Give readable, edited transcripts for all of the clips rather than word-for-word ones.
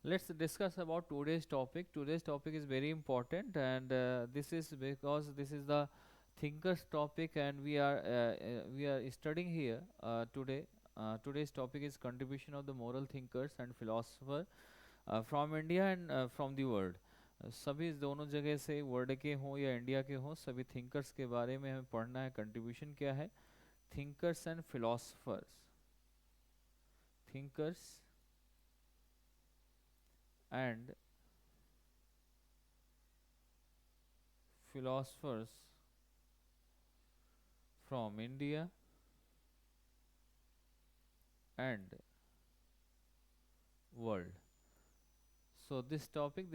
Let's discuss about today's topic. Today's topic is very important, and this is because this is the thinkers topic, and we are studying here today. Today's topic is contribution of the moral thinkers and philosopher from India and from the world. सभी दोनों जगह से world के हों या India के हों, सभी थिंकर्स के बारे में हमें पढ़ना है. कंट्रीब्यूशन क्या है? Thinkers and philosophers. Thinkers and philosophers from India and world. So this topic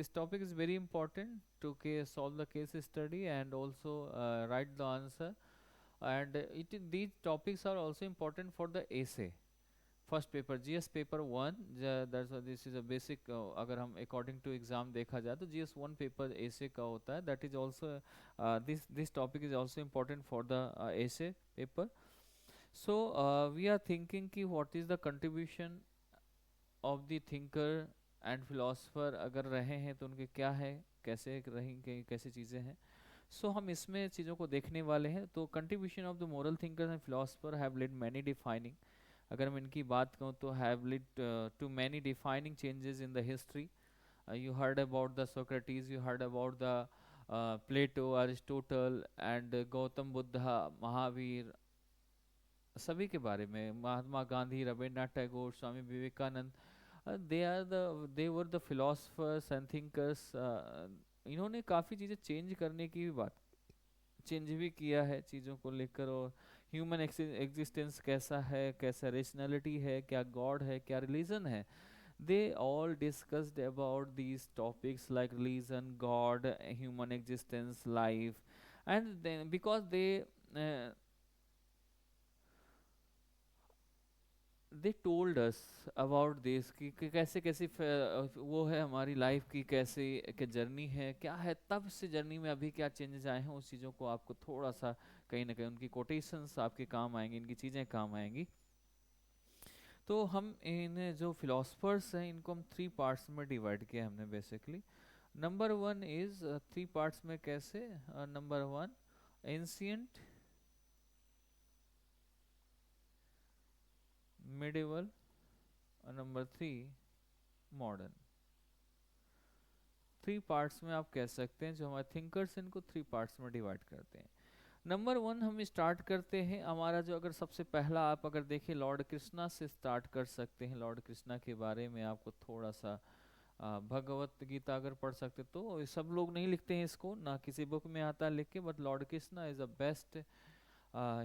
is very important to solve the case study and also write the answer. And these topics are also important for the essay. First paper GS paper one. That's this is a basic. अगर हम according to exam देखा जाए तो GS one paper एसे का होता है. That is also this topic is also important for the essay paper. So we are thinking कि what is the contribution of the thinker and philosopher. अगर रहे हैं तो उनके क्या है, कैसे रहेंगे, कैसे चीज़ें हैं. सो हम इसमें चीज़ों को देखने वाले हैं. तो contribution of the moral thinkers and philosopher have led many defining. अगर मैं इनकी बात कहूँ तो have lead to many defining changes in the history. You heard about the Socrates, you heard about the Plato, Aristotle and Gautam Buddha, Mahavir, सभी के बारे में. Mahatma Gandhi, Rabindranath Tagore, Swami Vivekananda. They were the philosophers and thinkers. इन्होंने काफ़ी चीज़ें चेंज करने की भी बात, चेंज भी किया है चीज़ों को लेकर. और ह्यूमन एग्जिस्टेंस कैसा है, कैसा रेशनैलिटी है, क्या गॉड है, क्या रिलीजन है. They all discussed about these topics like religion, God, human existence, life. And then because they told us about this कि कैसे कैसे वो है हमारी लाइफ की, कैसे क्या जर्नी है, क्या है तब से जर्नी में अभी क्या चेंजेस आए हैं. उस चीज़ों को आपको थोड़ा सा कहीं ना कहीं उनकी कोटेशंस आपके काम आएंगी, इनकी चीज़ें काम आएंगी. तो हम इन जो फिलोसफर्स हैं इनको हम थ्री पार्ट्स में डिवाइड किया हमने basically. Number one is three parts में कैसे. Number one ancient, medieval, number three modern. Three parts में आप कह सकते हैं. जो हमारे थिंकर्स इनको थ्री पार्ट्स में डिवाइड करते हैं. नंबर वन हम स्टार्ट करते हैं हमारा जो, अगर सबसे पहला आप अगर देखें लॉर्ड कृष्णा से स्टार्ट कर सकते हैं. लॉर्ड कृष्णा के बारे में आपको थोड़ा सा भगवत गीता अगर पढ़ सकते तो. सब लोग नहीं लिखते हैं इसको, ना किसी बुक में आता है लिख के, but Lord Krishna is a best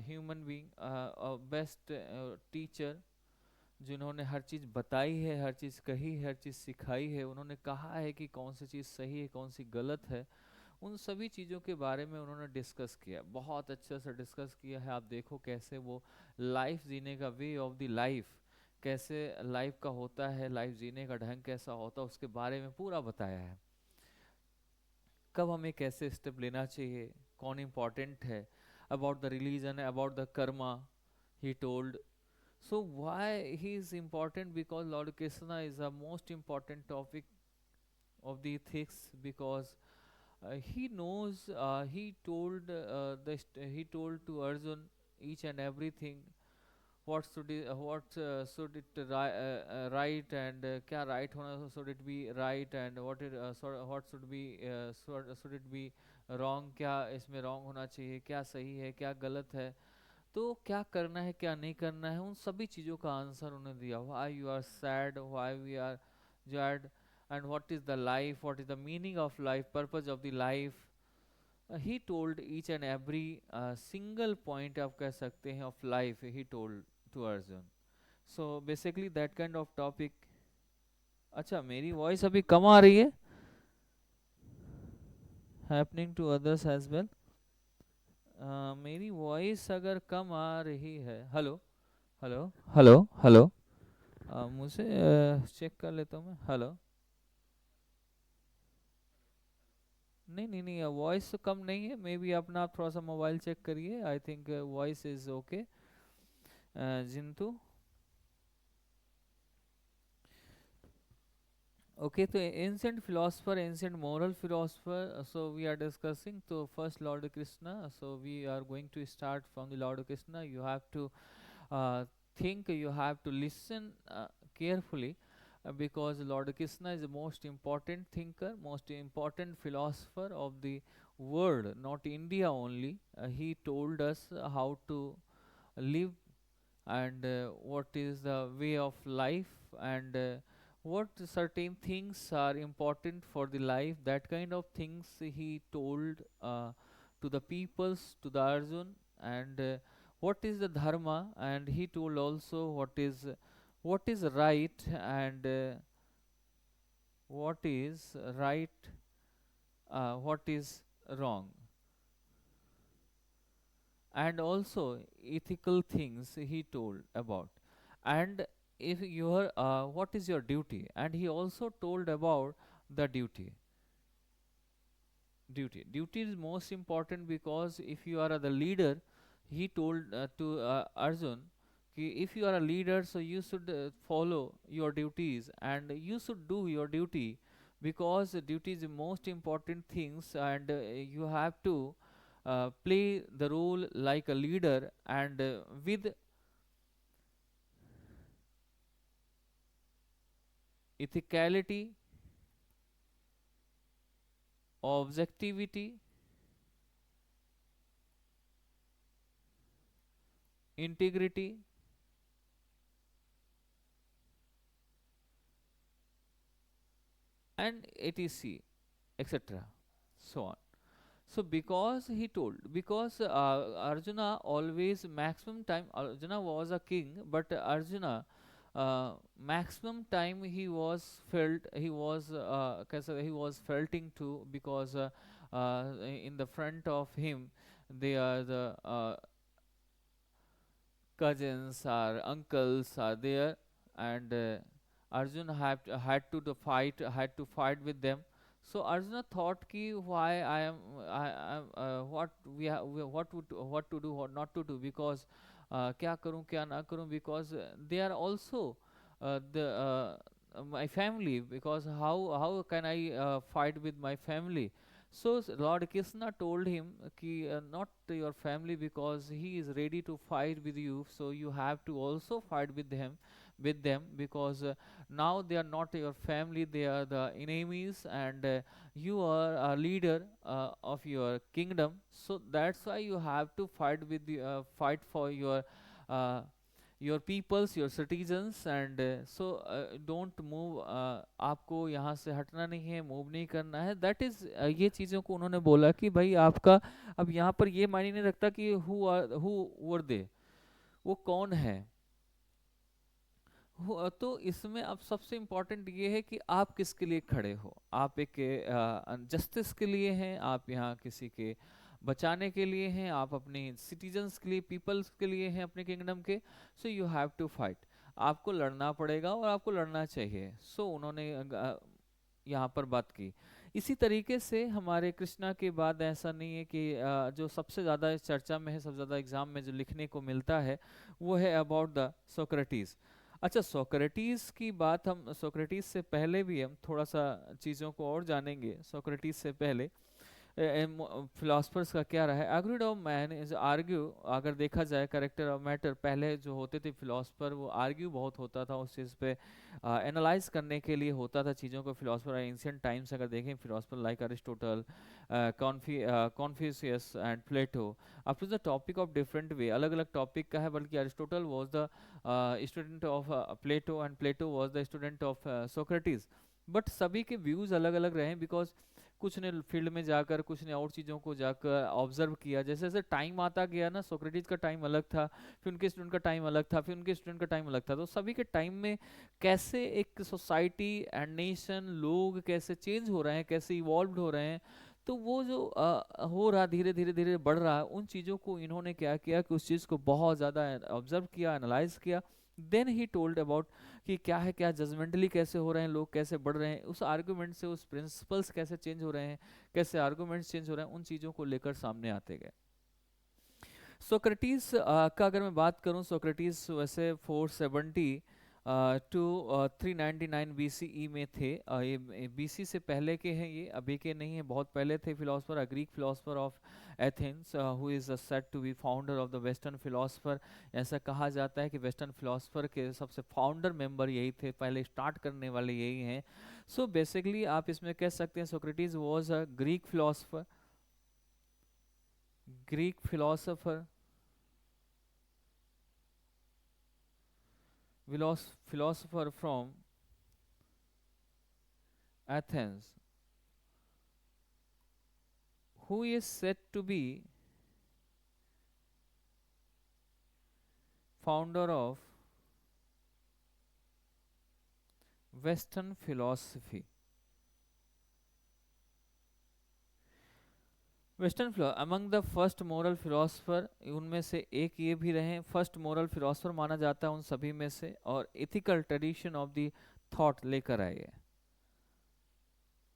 human being, best teacher, जिन्होंने हर चीज़ बताई है, हर चीज़ कही है, हर चीज़ सिखाई है. उन्होंने कहा है कि कौन सी चीज़ सही है, कौन सी गलत है. उन सभी चीज़ों के बारे में उन्होंने डिस्कस किया, बहुत अच्छे से डिस्कस किया है. आप देखो कैसे वो लाइफ जीने का, वे ऑफ द लाइफ, कैसे लाइफ का होता है, लाइफ जीने का ढंग कैसा होता है, उसके बारे में पूरा बताया है. कब हमें कैसे स्टेप लेना चाहिए, कौन इम्पोर्टेंट है. About the religion, about the Karma he told. So why he is important? Because Lord Krishna is the most important topic of the ethics, because he knows, he told to Arjun each and everything. Should it right, and क्या right होना, should it be right, and what should be should it be wrong, क्या इसमें wrong होना चाहिए, क्या सही है, क्या गलत है. तो क्या करना है, क्या नहीं करना है, उन सभी चीज़ों का आंसर उन्होंने दिया. Why you are sad, why we are sad, and what is the life, what is the meaning of life, purpose of the life. He told each and every single point आप कह सकते हैं of life, he told to Arjun. So basically that kind of topic. अच्छा, मेरी voice अभी कम आ रही है, happening to others as well. मेरी वॉइस अगर कम आ रही है, हेलो हेलो हेलो हेलो, मुझे चेक कर लेता हूँ मैं. हेलो. नहीं नहीं नहीं, वॉइस तो कम नहीं है. मे बी अपना आप थोड़ा सा मोबाइल चेक करिए. I think voice is okay. जिंतु, Okay, so ancient philosopher, ancient moral philosopher. So we are discussing. So first Lord Krishna. So we are going to start from the Lord Krishna. You have to uh, think. You have to listen carefully, because Lord Krishna is the most important thinker, most important philosopher of the world, not India only. He told us how to live, and what is the way of life, and what certain things are important for the life. That kind of things he told to the peoples, to the Arjun. And what is the dharma, and he told also what is right, and what is right, what is wrong, and also ethical things he told about. And if your what is your duty, and he also told about the duty is most important, because if you are the leader, he told to Arjun, कि if you are a leader, so you should follow your duties, and you should do your duty, because duty is the most important things, and you have to play the role like a leader, and with ethicality, objectivity, integrity, and etc, etc, so on. So because he told, because Arjuna always maximum time, Arjuna was a king, but Arjuna maximum time he was felt, he was he was felting too, because in the front of him they are the cousins or uncles are there, and Arjun had to fight with them. So Arjuna thought ki why I am what to do, what not to do, because क्या करूं क्या ना करूं, because they are also the my family, because how can I fight with my family. So Lord Krishna told him ki not your family, because he is ready to fight with you, so you have to also fight with them, because now they are not your family, they are the enemies, and you are a leader of your kingdom, so that's why you have to fight with fight for uh, your peoples, your citizens, and don't move, आपको यहाँ से हटना नहीं है, move नहीं करना है, that is ये चीज़ों को उन्होंने बोला कि भाई आपका अब यहाँ पर ये मायने नहीं रखता कि हु वर दे, वो कौन है। तो इसमें अब सबसे इम्पोर्टेंट ये है कि आप किसके लिए खड़े हो, आप एक जस्टिस के लिए हैं, आप यहाँ किसी के बचाने के लिए हैं, आप अपने सिटीजन्स के लिए, पीपल्स के लिए हैं, अपने किंगडम के। So you have to fight, आपको लड़ना पड़ेगा और आपको लड़ना चाहिए। सो उन्होंने यहाँ पर बात की। इसी तरीके से हमारे कृष्णा के बाद ऐसा नहीं है कि जो सबसे ज़्यादा चर्चा में है, सबसे ज़्यादा एग्जाम में जो लिखने को मिलता है वो है अबाउट द सोक्रेटिस। अच्छा, सोक्रेटिस की बात, हम सोक्रेटिस से पहले भी हम थोड़ा सा चीज़ों को और जानेंगे। सोक्रेटिस से पहले फिलोसफर्स का क्या रहा है। Agreed of man is argue, अगर देखा जाए करेक्टर ऑफ मैटर, पहले जो होते थे फिलोसफर वो आर्ग्यू बहुत होता था उस चीज़ पे, एनालाइज करने के लिए होता था चीज़ों को। फिलोसफर एंशियंट टाइम्स अगर देखें, philosopher like Aristotle, Confucius and Plato, up to the topic of different way, अलग अलग टॉपिक का है, बल्कि Aristotle was the student of Plato and Plato was the student of Socrates. But सभी के views अलग अलग रहे, बिकॉज कुछ ने फील्ड में जाकर, कुछ ने और चीज़ों को जाकर ऑब्जर्व किया। जैसे जैसे टाइम आता गया ना, सोक्रेटिस का टाइम अलग था, फिर उनके स्टूडेंट का टाइम अलग था, फिर उनके स्टूडेंट का टाइम अलग था, तो सभी के टाइम में कैसे एक सोसाइटी एंड नेशन, लोग कैसे चेंज हो रहे हैं, कैसे इवॉल्व हो रहे हैं, तो वो जो हो रहा धीरे धीरे धीरे बढ़ रहा है, उन चीज़ों को इन्होंने क्या किया कि उस चीज़ को बहुत ज़्यादा ऑब्जर्व किया, एनालाइज किया। देन ही टोल्ड अबाउट कि क्या है, क्या जजमेंटली कैसे हो रहे हैं लोग, कैसे बढ़ रहे हैं, उस आर्गुमेंट से उस प्रिंसिपल्स कैसे चेंज हो रहे हैं, कैसे आर्गुमेंट्स चेंज हो रहे हैं, उन चीज़ों को लेकर सामने आते गए। सोक्रेटिस का अगर मैं बात करूं, सोक्रेटिस वैसे 470 टू 399 BCE में थे। ये BC से पहले के हैं, ये अभी के नहीं है, बहुत पहले थे philosopher, Greek philosopher of Athens who is said to be founder of the western philosopher. ऐसा कहा जाता है कि वेस्टर्न फिलोसफर के सबसे फाउंडर मेंबर यही थे, पहले स्टार्ट करने वाले यही हैं। सो बेसिकली आप इसमें कह सकते हैं Socrates was a Greek philosopher, Greek philosopher, philosopher from Athens, who is said to be founder of Western philosophy. Western philo among the first moral philosopher, उनमें से एक ये भी रहे, फर्स्ट मोरल फिलोसफर माना जाता है उन सभी में से, और ethical tradition of the thought लेकर आए हैं,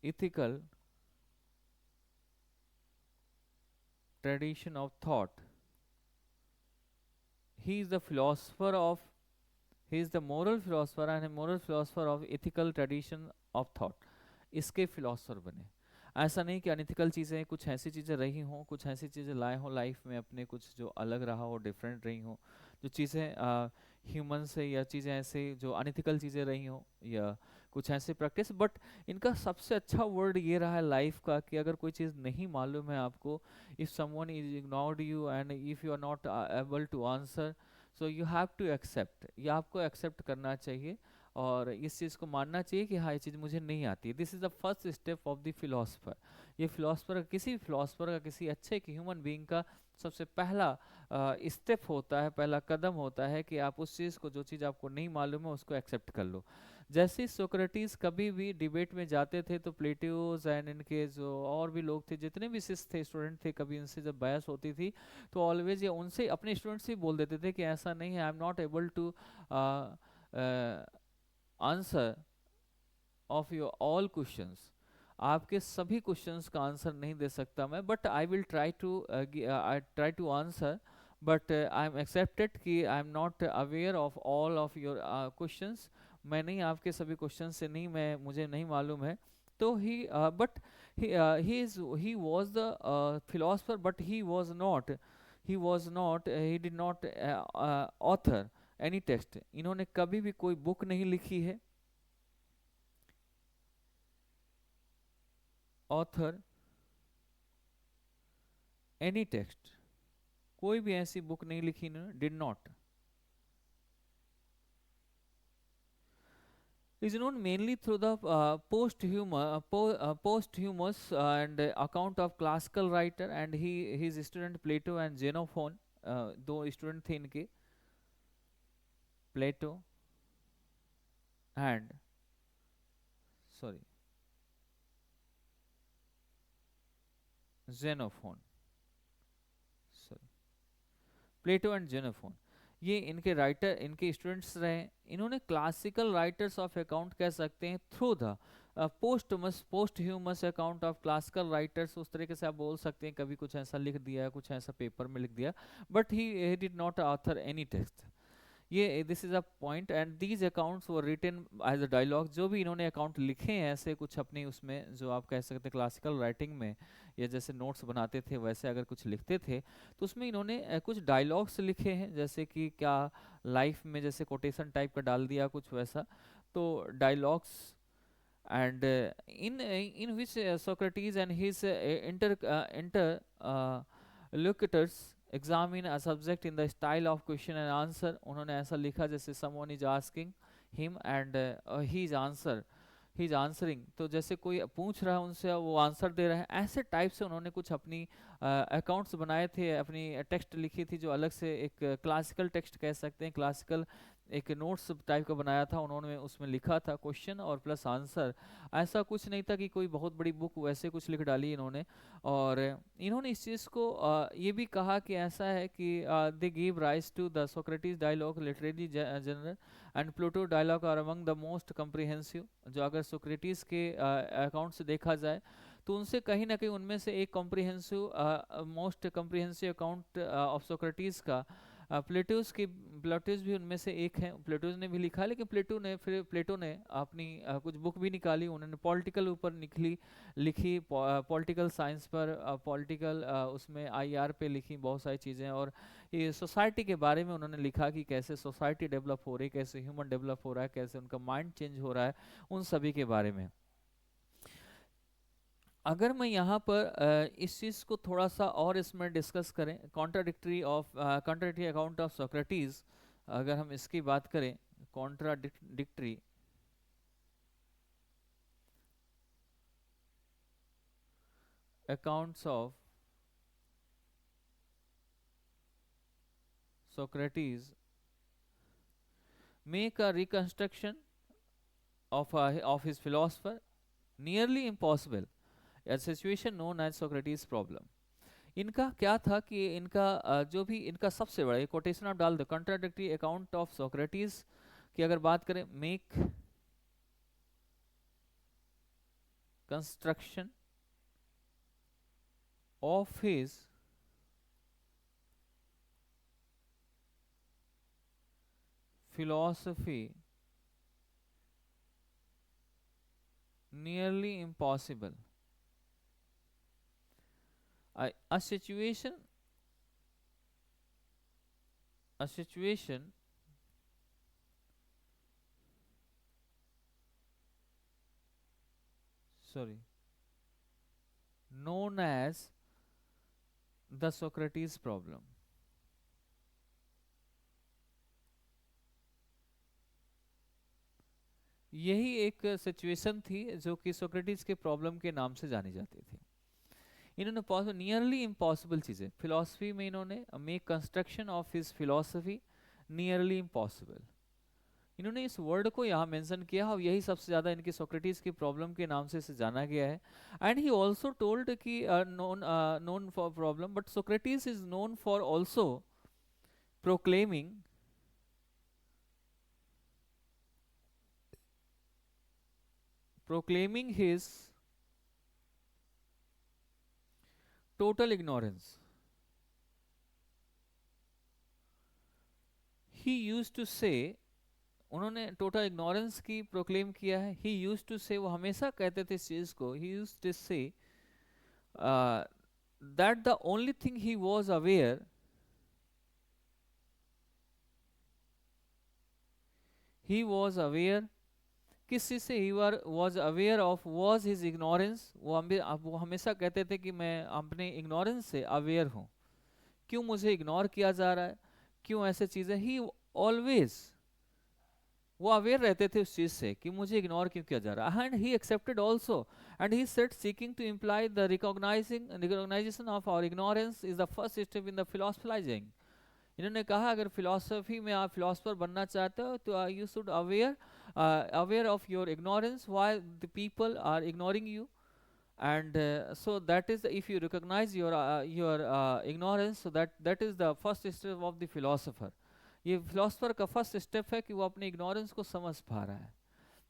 ethical tradition of thought. He is the philosopher of, he is the moral philosopher and a moral philosopher of ethical tradition of thought। इसके फिलोसफर बने। ऐसा नहीं कि अनइथिकल चीज़ें, कुछ ऐसी चीज़ें रही हों, कुछ ऐसी चीज़ें लाए हों लाइफ में अपने, कुछ जो अलग रहा हो, डिफरेंट रही हों, जो चीज़ें ह्यूमन से, या चीज़ें ऐसे जो अनइथिकल चीज़ें रही हों, या कुछ ऐसे प्रैक्टिस। बट इनका सबसे अच्छा वर्ड ये रहा है लाइफ का कि अगर कोई चीज़ नहीं मालूम है आपको, if someone is ignored you and if you are not able to answer, so you have to accept, ये आपको एक्सेप्ट करना चाहिए और इस चीज़ को मानना चाहिए कि हाँ ये चीज़ मुझे नहीं आती है। This is the first step of the philosopher. ये फिलोसफर, किसी फिलोसफर का, किसी अच्छे के ह्यूमन बीइंग का सबसे पहला स्टेप होता है, पहला कदम होता है कि आप उस चीज़ को, जो चीज़ आपको नहीं मालूम है उसको एक्सेप्ट कर लो। जैसे सोक्रेटिस कभी भी डिबेट में जाते थे तो प्लेटोस एंड इनके जो और भी लोग थे, जितने भी शिष्य थे, स्टूडेंट थे, कभी इनसे जब बहस होती थी तो ऑलवेज ये उनसे, अपने स्टूडेंट से बोल देते थे कि ऐसा नहीं है, I am not able to answer of your all questions, आपके सभी क्वेश्चंस का आंसर नहीं दे सकता मैं, but I will try to answer, but I am accepted कि I am not aware of all of your questions, मैं नहीं, आपके सभी क्वेश्चन से नहीं, मैं, मुझे नहीं मालूम है। तो ही but he was the philosopher, but he did not author any text। इन्होंने कभी भी कोई बुक नहीं लिखी है, ऑथर एनी टेक्स्ट, कोई भी ऐसी बुक नहीं लिखी इन्होंने, did not. is known mainly through the posthumous and account of classical writer, and his student Plato and Xenophon, दो स्टूडेंट थे इनके, Plato and, sorry, Xenophon, sorry, Plato and Xenophon, ये इनके राइटर, इनके स्टूडेंट्स रहे। इन्होंने क्लासिकल राइटर्स ऑफ अकाउंट कह सकते हैं through the post humus account of classical writers, उस तरीके से आप बोल सकते हैं, कभी कुछ ऐसा लिख दिया, कुछ ऐसा पेपर में लिख दिया, but he did not author any text. ये this is a point, and these accounts were written as a dialogue. जो भी इन्होंने अकाउंट लिखे हैं ऐसे कुछ अपने उसमें, जो आप कह सकते हैं क्लासिकल राइटिंग में, या जैसे नोट्स बनाते थे वैसे अगर कुछ लिखते थे तो उसमें इन्होंने कुछ डायलॉग्स लिखे हैं, जैसे कि क्या लाइफ में जैसे कोटेशन टाइप का डाल दिया कुछ वैसा, तो dialogues. and in which Socrates and his interlocutors examine a subject in the style of question and answer। उन्होंने ऐसा लिखा जैसे someone is asking him and he is answering, तो जैसे कोई पूछ रहा है उनसे वो आंसर दे रहा है, ऐसे टाइप से उन्होंने कुछ अपनी अकाउंट्स बनाए थे, अपनी टेक्स्ट लिखी थी, जो अलग से एक क्लासिकल टेक्स्ट कह सकते हैं, क्लासिकल एक नोट्स टाइप का बनाया था उन्होंने, उसमें लिखा था क्वेश्चन और प्लस आंसर। ऐसा कुछ नहीं था कि कोई बहुत बड़ी बुक वैसे कुछ लिख डाली इन्होंने। और इन्होंने इस चीज़ को ये भी कहा कि ऐसा है कि they give rise to the Socrates dialogue, literary genre and Plato dialogue are among the most comprehensive. जो अगर सोक्रेटिस के अकाउंट से देखा जाए तो उनसे कहीं ना कहीं उनमें से एक comprehensive, most comprehensive account of Socrates का प्लेटोस भी उनमें से एक है, प्लेटोस ने भी लिखा, लेकिन प्लेटो ने अपनी कुछ बुक भी निकाली, उन्होंने पॉलिटिकल ऊपर लिखी पॉलिटिकल साइंस पर, पॉलिटिकल उसमें आईआर पे लिखी बहुत सारी चीज़ें, और ये सोसाइटी के बारे में उन्होंने लिखा कि कैसे सोसाइटी डेवलप हो रही है, कैसे ह्यूमन डेवलप हो रहा है, कैसे उनका माइंड चेंज हो रहा है, उन सभी के बारे में। अगर मैं यहाँ पर इस चीज़ को थोड़ा सा और इसमें डिस्कस करें, कॉन्ट्राडिक्टरी अकाउंट ऑफ सोक्रेटिस, अगर हम इसकी बात करें, contradictory accounts of Socrates make a reconstruction of his philosopher nearly impossible, a situation known as Socrates problem. इनका क्या था कि इनका जो भी इनका सबसे बड़ा कोटेशन आप डाल दो, कॉन्ट्राडिक्टरी अकाउंट ऑफ सोक्रेटिस की अगर बात करें, make construction of his philosophy nearly impossible. A situation sorry known as the Socrates problem. यही एक सिचुएशन थी जो कि सोक्रेटिस के प्रॉब्लम के नाम से जानी जाती थी। इन्होंने नियरली इम्पॉसिबल चीजें फिलॉसफी में, इन्होंने make construction of his philosophy nearly impossible, इन्होंने इस वर्ड को यहाँ मेंशन किया, और यही सबसे ज्यादा इनकी सोक्रेटिस की प्रॉब्लम के नाम से इसे जाना गया है। एंड ही ऑल्सो टोल्ड कि known for problem, but Socrates is known for also proclaiming his total ignorance. He used to say, उन्होंने टोटल इग्नोरेंस की प्रोक्लेम किया है। ही यूज्ड टू से, वो हमेशा कहते थे इस चीज को, he used to say that the only thing he was aware, he was aware किस चीज से, he was aware of was his ignorance. वो हमेशा कहते थे कि मैं अपने इग्नोरेंस से अवेयर हूँ, क्यों मुझे इग्नोर किया जा रहा है, क्यों ऐसे चीजें। ही ऑलवेज, वो अवेयर रहते थे उस चीज से कि मुझे इग्नोर क्यों किया जा रहा है। And he accepted also, and he said seeking to imply the recognisation of our ignorance is the first step in the philosophising. इन्होंने कहा अगर फिलोसफी में आप फिलोसफर बनना चाहते हो तो you should aware of your ignorance, why the people are ignoring you, and so that is if you recognize your ignorance, so that is the first step of the philosopher. ये philosopher का first step है कि वो अपने ignorance को समझ पा रहा है।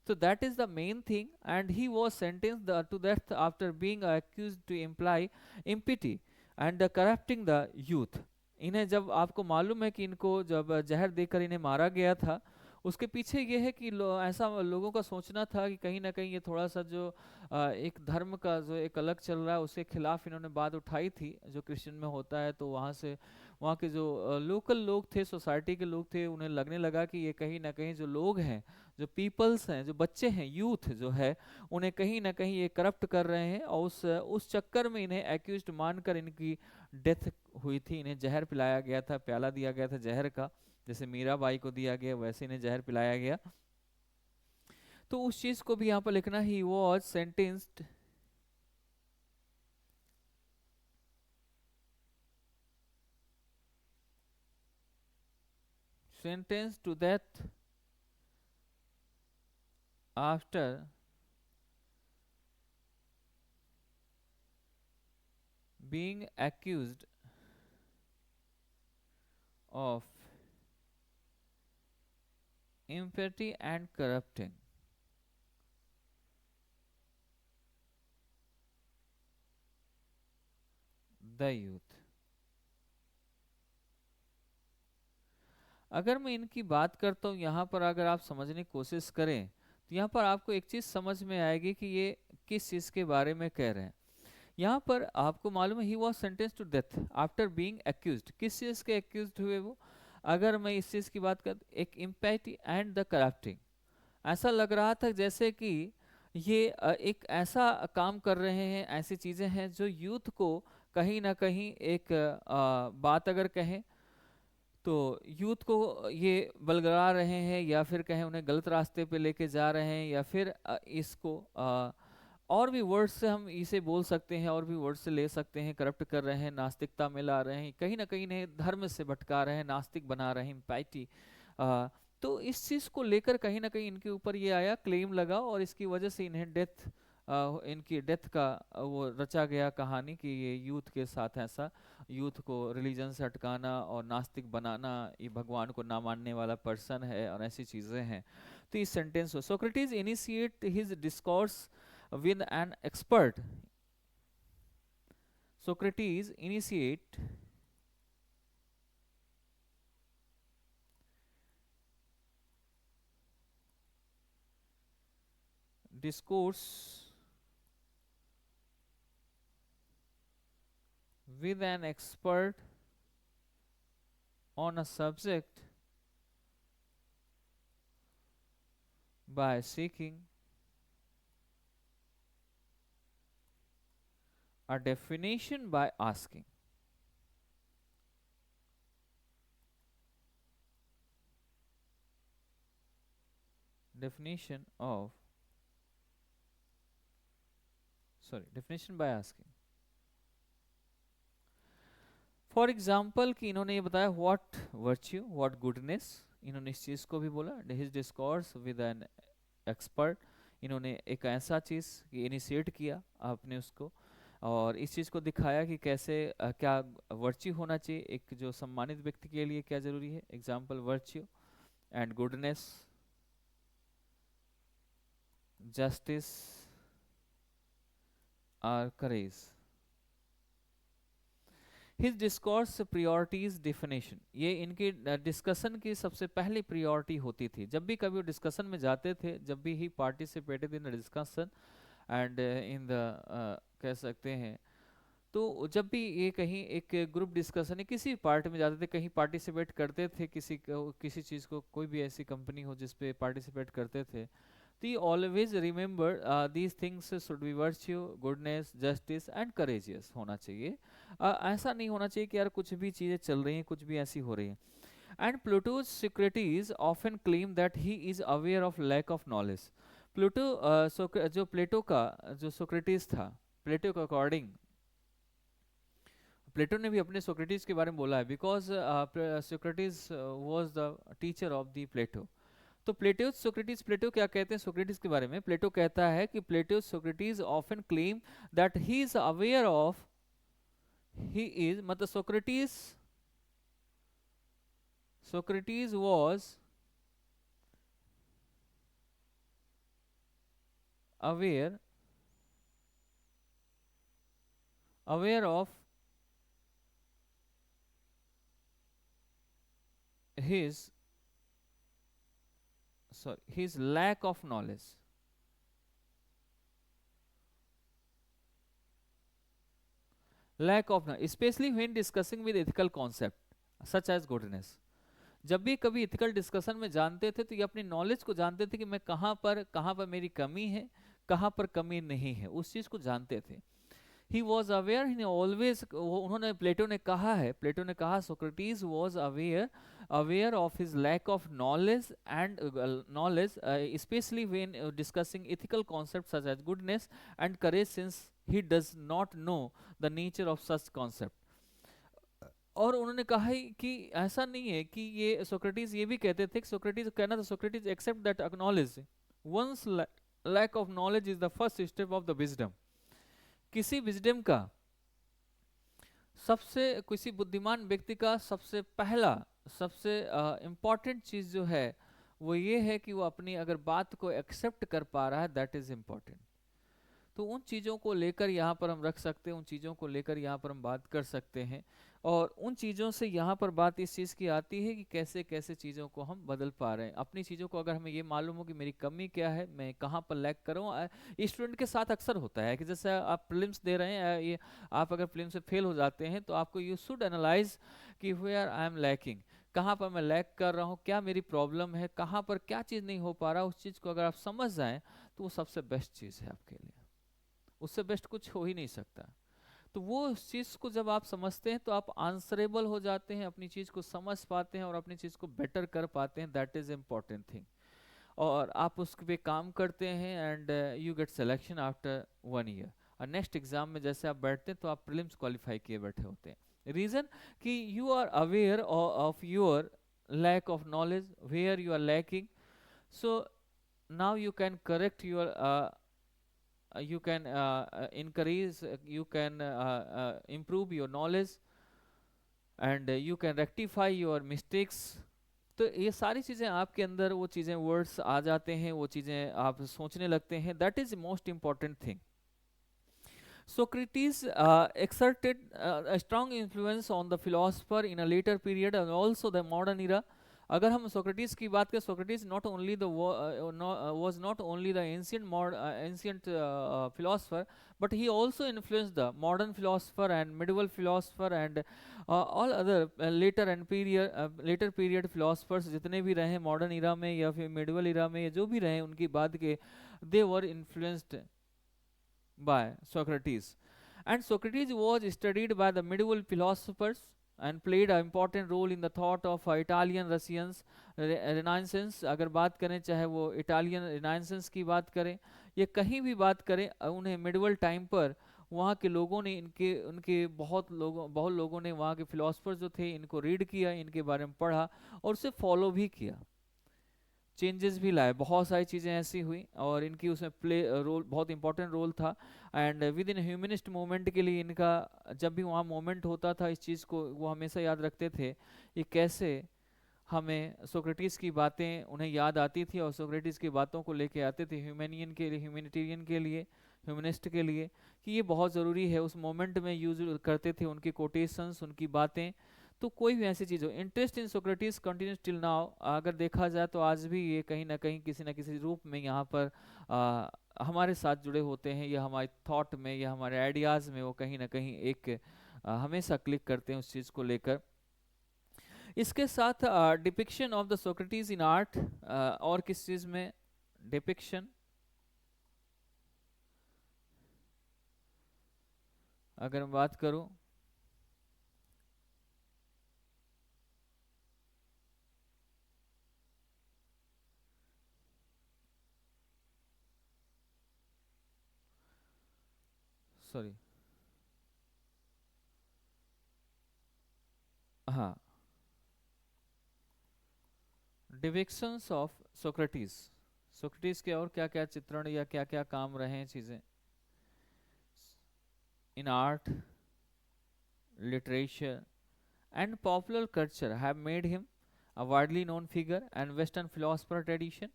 So that is the main thing, and he was sentenced to death after being accused to imply impiety and corrupting the youth. इन्हें जब आपको मालूम है कि इनको जब जहर देकर इन्हें मारा गया था, उसके पीछे ये है कि ऐसा लोगों का सोचना था कि कहीं ना कहीं ये थोड़ा सा जो एक धर्म का जो एक अलग चल रहा है उसके खिलाफ इन्होंने बात उठाई थी, जो क्रिश्चियन में होता है। तो वहाँ के जो लोकल लोग थे, सोसाइटी के लोग थे, उन्हें लगने लगा कि ये कहीं ना कहीं जो लोग हैं, जो पीपल्स हैं, जो बच्चे हैं, यूथ जो है, उन्हें कहीं ना कहीं ये करप्ट कर रहे हैं। और उस चक्कर में इन्हें एक्यूज्ड मानकर इनकी डेथ हुई थी। इन्हें जहर पिलाया गया था, प्याला दिया गया था जहर का, जैसे मीराबाई को दिया गया वैसे इन्हें जहर पिलाया गया। तो उस चीज को भी यहाँ पर लिखना, he was sentenced to death after being accused of impiety and corrupting the youth. अगर मैं इनकी बात करता हूँ यहाँ पर, अगर आप समझने की कोशिश करें तो यहाँ पर आपको एक चीज़ समझ में आएगी कि ये किस चीज़ के बारे में कह रहे हैं। यहाँ पर आपको मालूम है, he was sentence to death after being accused. किस चीज़ के एक्यूज्ड हुए वो? अगर मैं इस चीज़ की बात कर, एक इम्पैटी एंड द करप्टिंग, ऐसा लग रहा था जैसे कि ये एक ऐसा काम कर रहे हैं, ऐसी चीज़ें हैं जो यूथ को कहीं ना कहीं एक बात अगर कहें तो यूथ को ये बलगरा रहे हैं, या फिर कहें उन्हें गलत रास्ते पे लेके जा रहे हैं, या फिर इसको और भी वर्ड से हम इसे बोल सकते हैं, और भी वर्ड से ले सकते हैं, करप्ट कर रहे हैं, नास्तिकता में ला रहे हैं, कहीं ना कहीं इन्हें धर्म से भटका रहे हैं, नास्तिक बना रहे हैं, इम्पाइटी। तो इस चीज़ को लेकर कहीं ना कहीं इनके ऊपर ये आया, क्लेम लगा, और इसकी वजह से इन्हें डेथ, इनकी डेथ का वो रचा गया कहानी कि ये यूथ के साथ ऐसा, यूथ को रिलीजन से हटकाना और नास्तिक बनाना, ये भगवान को ना मानने वाला पर्सन है, और ऐसी चीज़ें हैं। तो इस सेंटेंस में Socrates initiate his discourse with an expert. Socrates initiate discourse with an expert on a subject by seeking a definition by asking. Definition by asking. For example कि इन्होंने ये बताया व्हाट वर्च्यू, व्हाट गुडनेस, इन्होंने इस चीज़ को भी बोला। His discourse with an expert, इन्होंने एक ऐसा चीज़ कि इनिशिएट किया आपने उसको, और इस चीज़ को दिखाया कि कैसे क्या वर्च्यू होना चाहिए एक जो सम्मानित व्यक्ति के लिए, क्या जरूरी है। Example virtue and goodness, justice और करेज। हिज डिस्कोर्स प्रियोरिटीज डेफिनेशन, ये इनके डिस्कशन की सबसे पहली प्रियोरिटी होती थी। जब भी कभी वो डिस्कशन में जाते थे, जब भी he participated in the discussion and in the कह सकते हैं, तो जब भी ये कहीं एक ग्रुप डिस्कशन है किसी पार्ट में जाते थे, कहीं पार्टिसिपेट करते थे, किसी चीज़ को, कोई भी ऐसी कंपनी हो जिस पे पार्टिसिपेट करते थे, तो you always remember these things should be virtue, goodness, justice and courageous होना चाहिए। ऐसा नहीं होना चाहिए कि यार कुछ भी चीज़ें चल रही हैं, कुछ भी ऐसी हो रही हैं। And Plato's Socrates often claim that he is aware of lack of knowledge. Pluto जो प्लेटो का जो सोक्रेटिस था, प्लेटो के अकॉर्डिंग, प्लेटो ने भी अपने सोक्रेटिस के बारे में बोला है, because Socrates was the teacher of the Plato. तो प्लेटो सोक्रेटिस, प्लेटो क्या कहते हैं सोक्रेटिस के बारे में? प्लेटो कहता है कि Plato Socrates often claim that he is aware of, he is मतलब Socrates was aware of his his lack of knowledge. Lack of knowledge, especially when discussing with ethical concept such as goodness. जब भी कभी ethical discussion में जानते थे तो ये अपनी नॉलेज को जानते थे कि मैं कहाँ पर मेरी कमी है, कहाँ पर कमी नहीं है, उस चीज को जानते थे। He was aware, he always, उन्होंने प्लेटो ने कहा है, प्लेटो ने कहा Socrates was aware of his lack of knowledge and especially when discussing ethical concepts such as goodness and courage, since he does not know the nature of such concept. और उन्होंने कहा है कि ऐसा नहीं है कि ये सोक्रेटिस ये भी कहते थे, सोक्रेटिस कहना था, Socrates accept that acknowledge one's lack of knowledge is the first step of the wisdom. किसी विजडम का किसी बुद्धिमान व्यक्ति का सबसे पहला, सबसे इम्पॉर्टेंट चीज जो है वो ये है कि वो अपनी अगर बात को एक्सेप्ट कर पा रहा है, दैट इज इम्पॉर्टेंट। तो उन चीज़ों को लेकर यहाँ पर हम रख सकते हैं, उन चीज़ों को लेकर यहाँ पर हम बात कर सकते हैं। और उन चीज़ों से यहाँ पर बात इस चीज़ की आती है कि कैसे कैसे चीज़ों को हम बदल पा रहे हैं। अपनी चीज़ों को अगर हमें ये मालूम हो कि मेरी कमी क्या है, मैं कहाँ पर लैग कर रहा हूँ। स्टूडेंट के साथ अक्सर होता है कि जैसे आप प्रीलिम्स दे रहे हैं, ये आप अगर प्रीलिम्स से फेल हो जाते हैं तो आपको यू शुड एनालाइज कि वेयर आई एम लैकिंग, कहाँ पर मैं लैग कर रहा हूँ, क्या मेरी प्रॉब्लम है, कहाँ पर क्या चीज़ नहीं हो पा रहा। उस चीज़ को अगर आप समझ जाएं तो वो सबसे बेस्ट चीज़ है आपके लिए, उससे बेस्ट कुछ हो ही नहीं सकता। तो वो उस चीज़ को जब आप समझते हैं तो आप आंसरेबल हो जाते हैं, अपनी चीज़ को समझ पाते हैं और अपनी चीज़ को बेटर कर पाते हैं। That is important thing. और आप उस पे काम करते हैं and you get selection after 1 year. और नेक्स्ट एग्जाम में जैसे आप बैठते हैं तो आप प्रीलिम्स क्वालिफाई किए बैठे होते हैं। रीज़न कि you are aware of your lack of knowledge, where you are lacking. So now you can correct your you can increase you can improve your knowledge and you can rectify your mistakes। तो ये सारी चीज़ें आपके अंदर, वो चीज़ें words आ जाते हैं, वो चीज़ें आप सोचने लगते हैं। That is most important thing. Socrates exerted a strong influence on the philosopher in a later period and also the modern era। अगर हम सोक्रेटिस की बात करें, Socrates not only the was not only the ancient philosopher, but he also influenced the modern philosopher and medieval philosopher and all other later period philosophers जितने भी रहे modern era में या फिर मिडिवल इरा में, या जो भी रहे उनकी बाद के, they were influenced by Socrates. And Socrates was studied by the medieval philosophers and played an important role in the thought of Italian Russians Renaissance। अगर बात करें, चाहे वो इटालियन रिनाइसेंस की बात करें या कहीं भी बात करें, उन्हें मिडिवल टाइम पर वहाँ के लोगों ने इनके उनके बहुत लोगों ने वहाँ के फिलोसफर जो थे इनको रीड किया, इनके बारे में पढ़ा और उसे फॉलो भी किया, चेंजेस भी लाए। बहुत सारी चीज़ें ऐसी हुई और इनकी उसमें प्ले रोल, बहुत इंपॉर्टेंट रोल था। And with in humanist movement के लिए इनका, जब भी वहाँ मूवमेंट होता था, इस चीज़ को वो हमेशा याद रखते थे ये कैसे हमें सोक्रेटिस की बातें उन्हें याद आती थी और सोक्रेटिस की बातों को लेके आते थे ह्यूमैनियन के लिए, ह्यूमैनिटेरियन के लिए, ह्यूमनिस्ट के लिए, कि ये बहुत ज़रूरी है। उस मोमेंट में यूज करते थे उनकी कोटेशंस, उनकी बातें। तो कोई भी ऐसी चीज़ हो, interest in Socrates continuous till now. अगर देखा जाए तो आज भी ये कहीं ना कहीं किसी न किसी रूप में यहाँ पर हमारे साथ जुड़े होते हैं, या हमारे थॉट में या हमारे आइडियाज़ में वो कहीं ना कहीं एक हमेशा क्लिक करते हैं उस चीज़ को लेकर। इसके साथ depiction of the Socrates in art, और किस चीज़ में डिपिक्शन, अगर मैं बात करूं, सॉरी, हाँ, डिपिक्शंस ऑफ सोक्रेटिस, सोक्रेटिस के और क्या क्या चित्रण या क्या क्या काम रहे हैं चीज़ें इन art, literature and popular culture have made him a widely known figure and western philosopher tradition।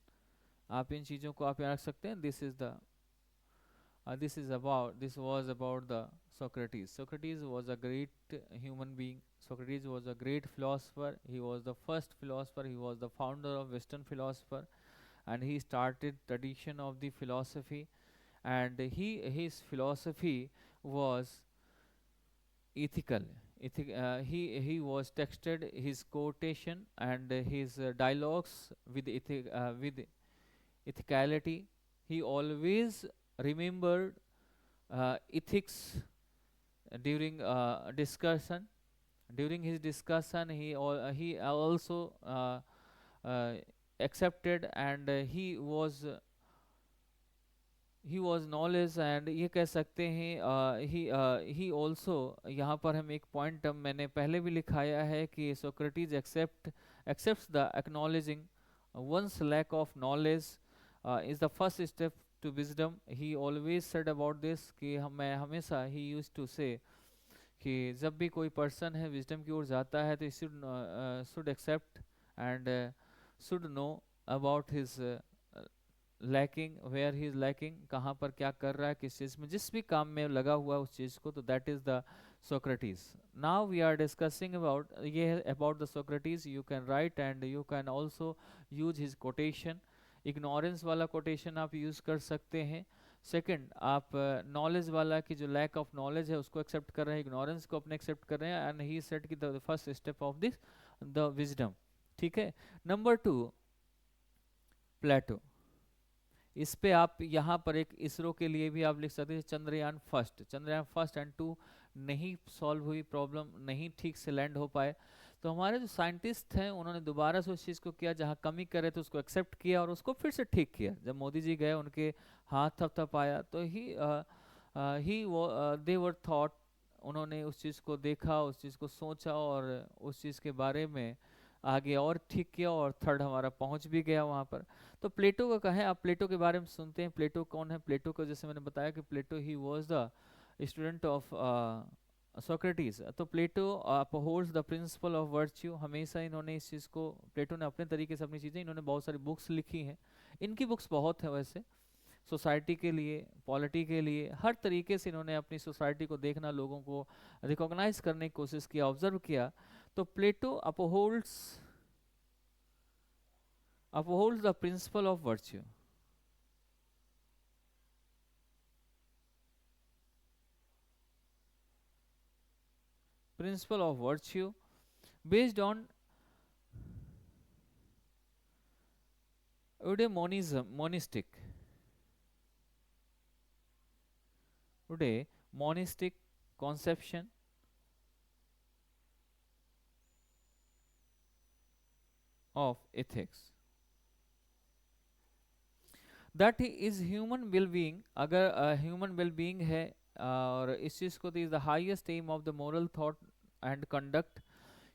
आप इन चीज़ों को आप यहाँ रख सकते हैं। This was about the Socrates। Socrates was a great human being, Socrates was a great philosopher, he was the first philosopher, he was the founder of western philosopher, and he started tradition of the philosophy, and his philosophy was ethical. He was texted his quotation and his dialogues with ethicality. He always remembered ethics during discussion. During his discussion, he also uh, accepted, and he was knowledge, and ये कह सकते हैं he also, यहाँ पर हम एक point मैंने पहले भी लिखाया है कि Socrates accepts the acknowledging one's lack of knowledge is the first step to wisdom। he always said about this कि मैं हमेशा he used to say कि जब भी कोई पर्सन है विजडम की ओर जाता है तो he should accept and should know about his lacking, where he is lacking, कहाँ पर क्या कर रहा है, किस चीज़ में, जिस भी काम में लगा हुआ है उस चीज़ को, तो that is the Socrates. Now we are discussing about ये है about the Socrates. You can write and you can also use his quotation. Ignorance वाला quotation आप use कर सकते हैं. सेकंड, आप नॉलेज वाला की जो लैक ऑफ नॉलेज है उसको एक्सेप्ट कर रहे हैं, इग्नोरेंस को अपने एक्सेप्ट कर रहे हैं, एंड ही सेड कि the first step of this the wisdom. ठीक है. नंबर टू, प्लेटो. इस पे आप यहाँ पर एक इसरो के लिए भी आप लिख सकते हैं, चंद्रयान फर्स्ट एंड टू नहीं सॉल्व हुई, प्रॉब्लम नहीं ठीक से लैंड हो पाए, तो हमारे जो साइंटिस्ट हैं उन्होंने दोबारा से उस चीज़ को किया, जहाँ कमी करे तो उसको एक्सेप्ट किया और उसको फिर से ठीक किया. जब मोदी जी गए उनके हाथ थपथपाया तो ही दे वर थॉट, उन्होंने उस चीज़ को देखा, उस चीज़ को सोचा और उस चीज़ के बारे में आगे और ठीक किया, और थर्ड हमारा पहुंच भी गया वहाँ पर. तो प्लेटो का कहें, आप प्लेटो के बारे में सुनते हैं. प्लेटो कौन है? प्लेटो को जैसे मैंने बताया कि Plato he was the student of Socrates. तो Plato upholds the principle of virtue. हमेशा इन्होंने इस चीज़ को, प्लेटो ने अपने तरीके से अपनी चीज़ें, इन्होंने बहुत सारी बुक्स लिखी हैं. इनकी बुक्स बहुत है वैसे, सोसाइटी के लिए, पॉलिटी के लिए, हर तरीके से इन्होंने अपनी सोसाइटी को देखना, लोगों को रिकॉग्नाइज करने की कोशिश किया, ऑब्जर्व किया. तो प्लेटो upholds the principle of virtue. Principle of virtue based on monistic conception of ethics. That is human well being. अगर ह्यूमन वेल बीइंग है, और इस चीज़ को is the highest aim of the moral thought and conduct.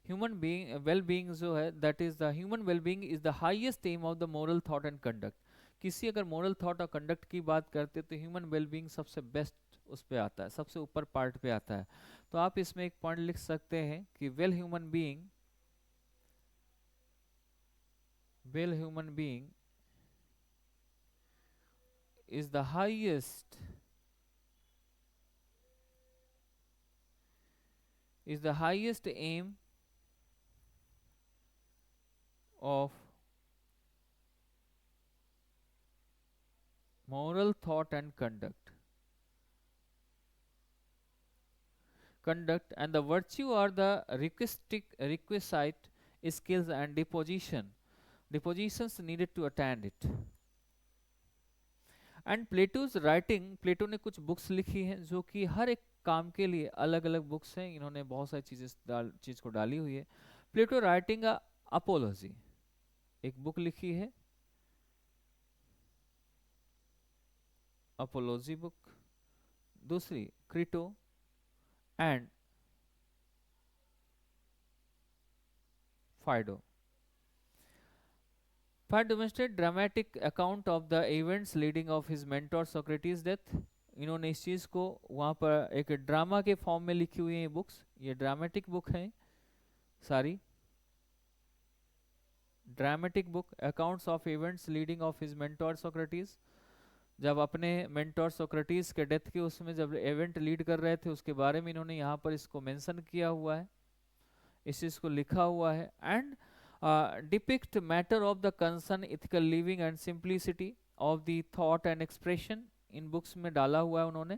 Human being well being जो है, that is the human well being is the highest aim of the moral thought and conduct. किसी अगर moral thought और conduct की बात करते तो human well being सबसे बेस्ट उस पे आता है, सबसे ऊपर पार्ट पे आता है. तो आप इसमें एक पॉइंट लिख सकते हैं कि well human being is the highest aim of moral thought and conduct, and the virtue are the requisite skills and depositions needed to attain it. And Plato's writing, Plato ने कुछ बुक्स लिखी हैं जो कि हर एक काम के लिए अलग अलग बुक्स हैं, इन्होंने बहुत सारी चीज़ को डाली हुई है. प्लेटो राइटिंग अपोलॉजी, एक बुक लिखी है, अपोलॉजी बुक. दूसरी Crito and Phaedo. Far demonstrate dramatic account of the events leading of his mentor Socrates' death. इन्होंने इस चीज़ को वहाँ पर एक ड्रामा के फॉर्म में लिखी हुई है बुक्स. ये ड्रामेटिक बुक है सारी, dramatic book, accounts of events leading of his mentor Socrates. जब अपने मेंटोर सोक्रेटिस के डेथ के उसमें जब इवेंट लीड कर रहे थे उसके बारे में इन्होंने यहाँ पर इसको मेंशन किया हुआ है, इस चीज़ को लिखा हुआ है. And depict matter of the concern, ethical living and simplicity of the thought and expression. In books में डाला हुआ है उन्होंने,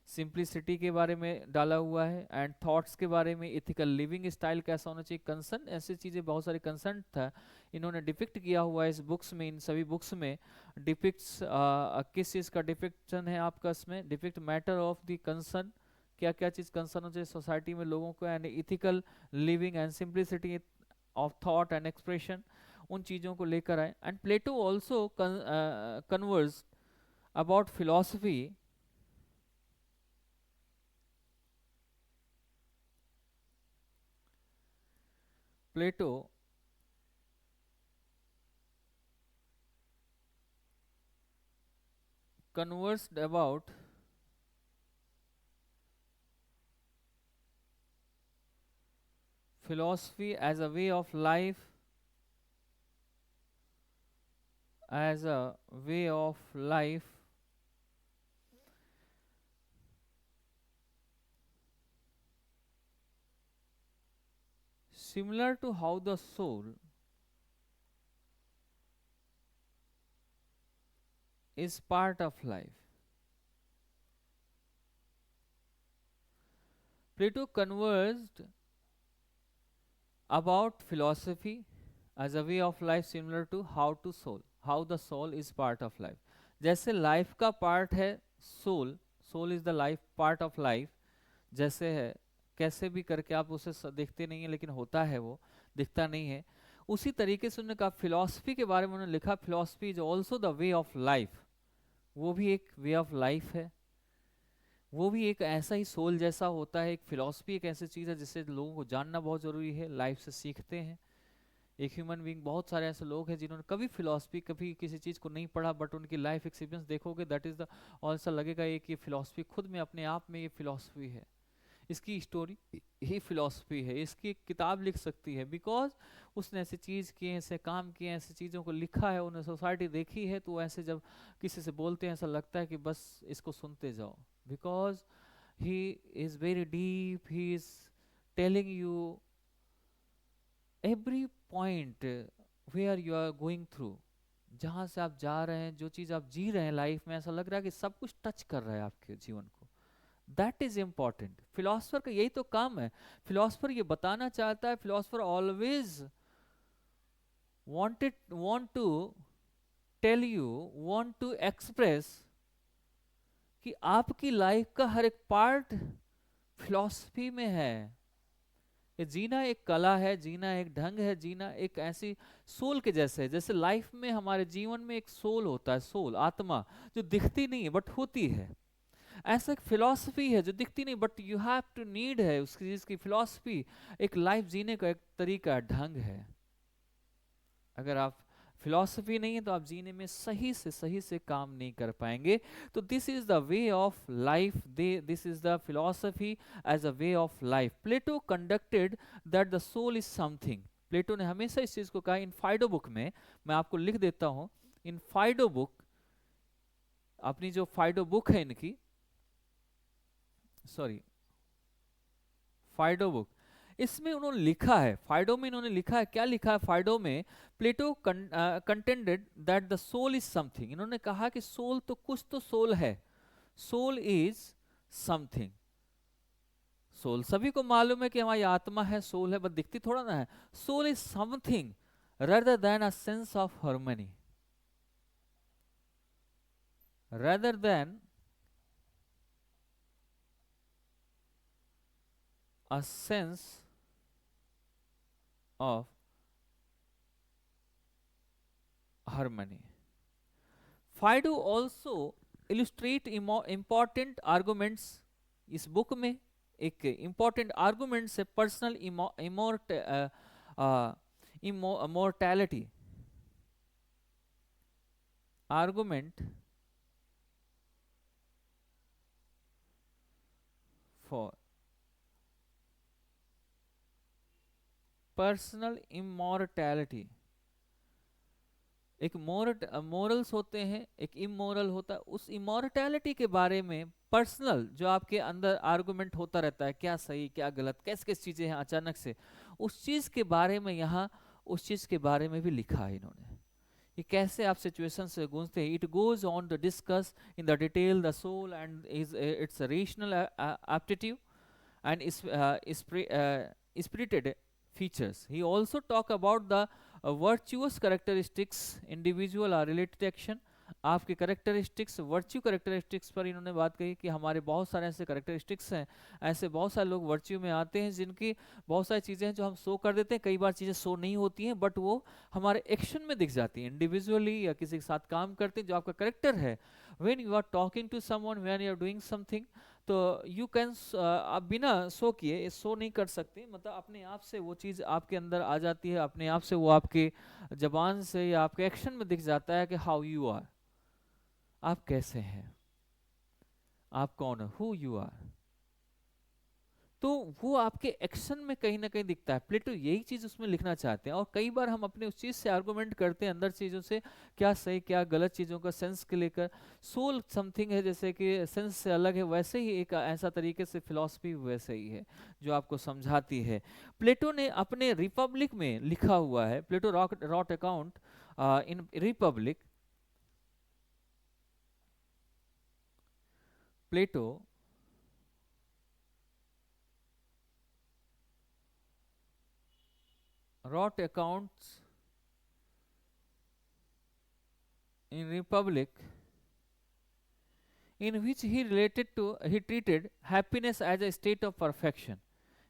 सिंप्लिसिटी के बारे में डाला हुआ है, एंड थॉट्स के बारे में, इथिकल लिविंग स्टाइल कैसा होना चाहिए, कंसर्न, ऐसी चीज़ें बहुत सारे कंसर्न था, इन्होंने डिपिक्ट किया हुआ है इस बुक्स में. इन सभी बुक्स में डिपिक्ट्स किस चीज़ का डिपिक्शन है आपका इसमें, depict matter of the concern, क्या क्या चीज़ कंसर्न हो चाहिए सोसाइटी में लोगों को, and ethical living and simplicity of thought and expression, उन चीज़ों को लेकर आए. And Plato also converse about philosophy. Plato conversed about philosophy as a way of life as a way of life similar to how the soul is part of life. Plato conversed about philosophy as a way of life similar to how the soul is part of life. जैसे life का part है soul, soul is the life part of life, जैसे है कैसे भी करके आप उसे देखते नहीं है लेकिन होता है, वो दिखता नहीं है, उसी तरीके से उन्होंने कहा फिलॉसफी के बारे में उन्होंने लिखा philosophy is also the way of life, वो भी एक वे ऑफ लाइफ है, वो भी एक ऐसा ही सोल जैसा होता है। एक फिलॉसफी एक ऐसी चीज़ है जिससे लोगों को जानना बहुत ज़रूरी है, लाइफ से सीखते हैं। एक ह्यूमन बीइंग, बहुत सारे ऐसे लोग हैं जिन्होंने कभी फिलॉसफी कभी किसी चीज़ को नहीं पढ़ा बट उनकी लाइफ एक्सपीरियंस देखोगे दैट इज़ द ऑल्सो लगेगा एक ये फिलॉसफी खुद में अपने आप में ये फिलॉसफी है, इसकी स्टोरी ही फिलॉसफी है, इसकी एक किताब लिख सकती है बिकॉज उसने ऐसी चीज़ किए, ऐसे काम किए, ऐसी चीज़ों को लिखा है, उन्हें सोसाइटी देखी है, तो ऐसे जब किसी से बोलते हैं ऐसा लगता है कि बस इसको सुनते जाओ because he is very deep, he is telling you every point where you are going through, जहाँ से आप जा रहे हैं, जो चीज़ आप जी रहे हैं लाइफ में, ऐसा लग रहा है कि सब कुछ टच कर रहा है आपके जीवन को। दैट इज इम्पॉर्टेंट, फिलोसफर का यही तो काम है। फिलोसफर ये बताना चाहता है, philosopher always want to tell you, want to express कि आपकी लाइफ का हर एक पार्ट फिलॉसफी में है। ये जीना एक कला है, जीना एक ढंग है, जीना एक ऐसी सोल के जैसे है, जैसे लाइफ में हमारे जीवन में एक सोल होता है, सोल आत्मा जो दिखती नहीं है बट होती है, ऐसा एक फिलॉसफी है जो दिखती नहीं but you have to need है उसकी, जिसकी फिलॉसफी एक लाइफ जीने का एक तरीका ढंग है। अगर आप फिलॉसफी नहीं है तो आप जीने में सही से काम नहीं कर पाएंगे। तो this is the way of life, this is the philosophy as a way of life. Plato conducted that the soul is something, Plato ने हमेशा इस चीज को कहा। इन फाइडो बुक में मैं आपको लिख देता हूं, इन फाइडो बुक, अपनी जो फाइडो बुक है इनकी, सॉरी फाइडो बुक, इसमें उन्होंने लिखा है, फाइडो में इन्होंने लिखा है, क्या लिखा है फाइडो में, Plato contended that the soul is something, इन्होंने कहा कि सोल तो कुछ तो सोल है, सोल इज समथिंग। सोल सभी को मालूम है कि हमारी आत्मा है, सोल है, बस दिखती थोड़ा ना है। Soul is something rather than a sense of harmony, rather than a sense of harmony. Fido also illustrate important arguments, इस बुक में एक important arguments है personal immortality, argument for personal immortality. एक मोरल्स होते हैं, एक इमोरल होता है, उस इमोर्टैलिटी के बारे में पर्सनल जो आपके अंदर आर्गुमेंट होता रहता है, क्या सही क्या गलत, कैसे कैसे चीजें हैं अचानक से, उस चीज के बारे में यहाँ उस चीज के बारे में भी लिखा है इन्होंने, कि कैसे आप सिचुएशन से गूंजते हैं। It goes on to discuss in the detail the soul and is its rational aptitude and spirited features. He also talk about the virtuous characteristics individual are related to action. आपके characteristics, virtue characteristics पर इन्होंने बात कही कि हमारे बहुत सारे ऐसे करेक्टरिस्टिक्स हैं, ऐसे बहुत सारे लोग वर्च्यू में आते हैं जिनकी बहुत सारी चीज़ें हैं जो हम शो कर देते हैं, कई बार चीज़ें शो नहीं होती हैं बट वो हमारे एक्शन में दिख जाती हैं, इंडिविजुअली या किसी के साथ काम करते हैं, जो आपका करेक्टर है। When you are talking to someone, when you are doing something, तो यू कैन, आप बिना शो किए शो नहीं कर सकते, मतलब अपने आप से वो चीज़ आपके अंदर आ जाती है, अपने आप से वो आपके जबान से या आपके एक्शन में दिख जाता है कि हाउ यू आर, आप कैसे हैं, आप कौन हो, हु यू आर। तो वो आपके एक्शन में कहीं ना कहीं दिखता है। प्लेटो यही चीज उसमें लिखना चाहते हैं, और कई बार हम अपने उस चीज से आर्गुमेंट करते हैं अंदर चीजों से, क्या सही क्या गलत चीजों का सेंस के लेकर। सोल समथिंग है, जैसे कि सेंस से अलग है, वैसे ही एक ऐसा तरीके से फिलॉसफी वैसे ही है जो आपको समझाती है। प्लेटो ने अपने रिपब्लिक में लिखा हुआ है, Plato wrote account in Republic, Plato wrote accounts in Republic in which he treated happiness as a state of perfection.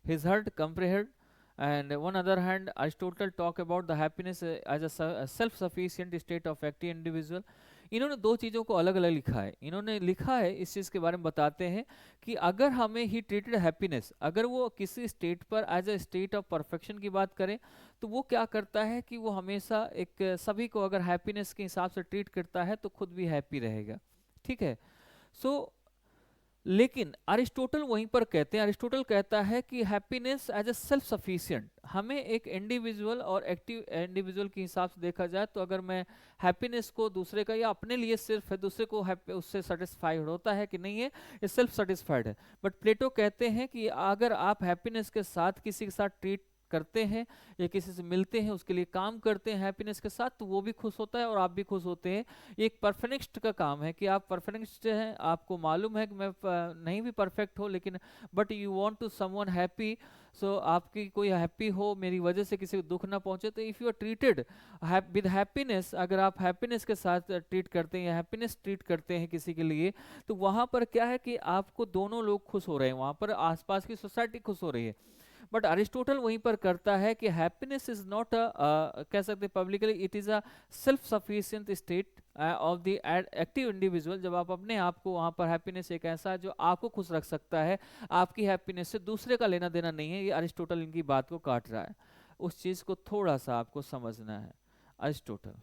His heart comprehend, and on other hand, Aristotle talk about the happiness as a self-sufficient state of active individual. इन्होंने दो चीज़ों को अलग अलग लिखा है। इन्होंने लिखा है, इस चीज़ के बारे में बताते हैं कि अगर हमें ही ट्रीटेड हैप्पीनेस, अगर वो किसी स्टेट पर as a state of perfection की बात करें, तो वो क्या करता है कि वो हमेशा एक सभी को अगर हैप्पीनेस के हिसाब से ट्रीट करता है तो खुद भी हैप्पी रहेगा। ठीक है। सो लेकिन अरिस्टोटल वहीं पर कहते हैं, अरिस्टोटल कहता है कि happiness as a self sufficient, हमें एक इंडिविजुअल और एक्टिव इंडिविजुअल के हिसाब से देखा जाए तो अगर मैं हैप्पीनेस को दूसरे का या अपने लिए सिर्फ है, दूसरे को उससे सेटिस्फाइड होता है कि नहीं है, ये सेल्फ सेटिस्फाइड है। बट प्लेटो कहते हैं कि अगर आप हैप्पीनेस के साथ किसी के साथ ट्रीट करते हैं या किसी से मिलते हैं, उसके लिए काम करते हैं हैप्पीनेस के साथ, तो वो भी खुश होता है और आप भी खुश होते हैं। ये एक परफेक्शनिस्ट का काम है कि आप परफेक्शनिस्ट हैं, आपको मालूम है कि मैं नहीं भी परफेक्ट हो, लेकिन but you want to someone happy, so आपकी कोई हैप्पी हो, मेरी वजह से किसी को दुख ना पहुंचे। तो if you are treated with happiness, अगर आप हैप्पीनेस के साथ ट्रीट करते हैं या हैप्पीनेस ट्रीट करते हैं किसी के लिए, तो वहाँ पर क्या है कि आपको दोनों लोग खुश हो रहे हैं, वहाँ पर आसपास की सोसाइटी खुश हो रही है। बट अरिस्टोटल वहीं पर करता है कि हैप्पीनेस इज नॉट कह सकते publicly, it is a self sufficient state of the active individual. जब आप अपने आप को वहाँ पर, हैप्पीनेस एक ऐसा है जो आपको खुश रख सकता है, आपकी हैप्पीनेस से दूसरे का लेना देना नहीं है। ये अरिस्टोटल इनकी बात को काट रहा है, उस चीज़ को थोड़ा सा आपको समझना है अरिस्टोटल।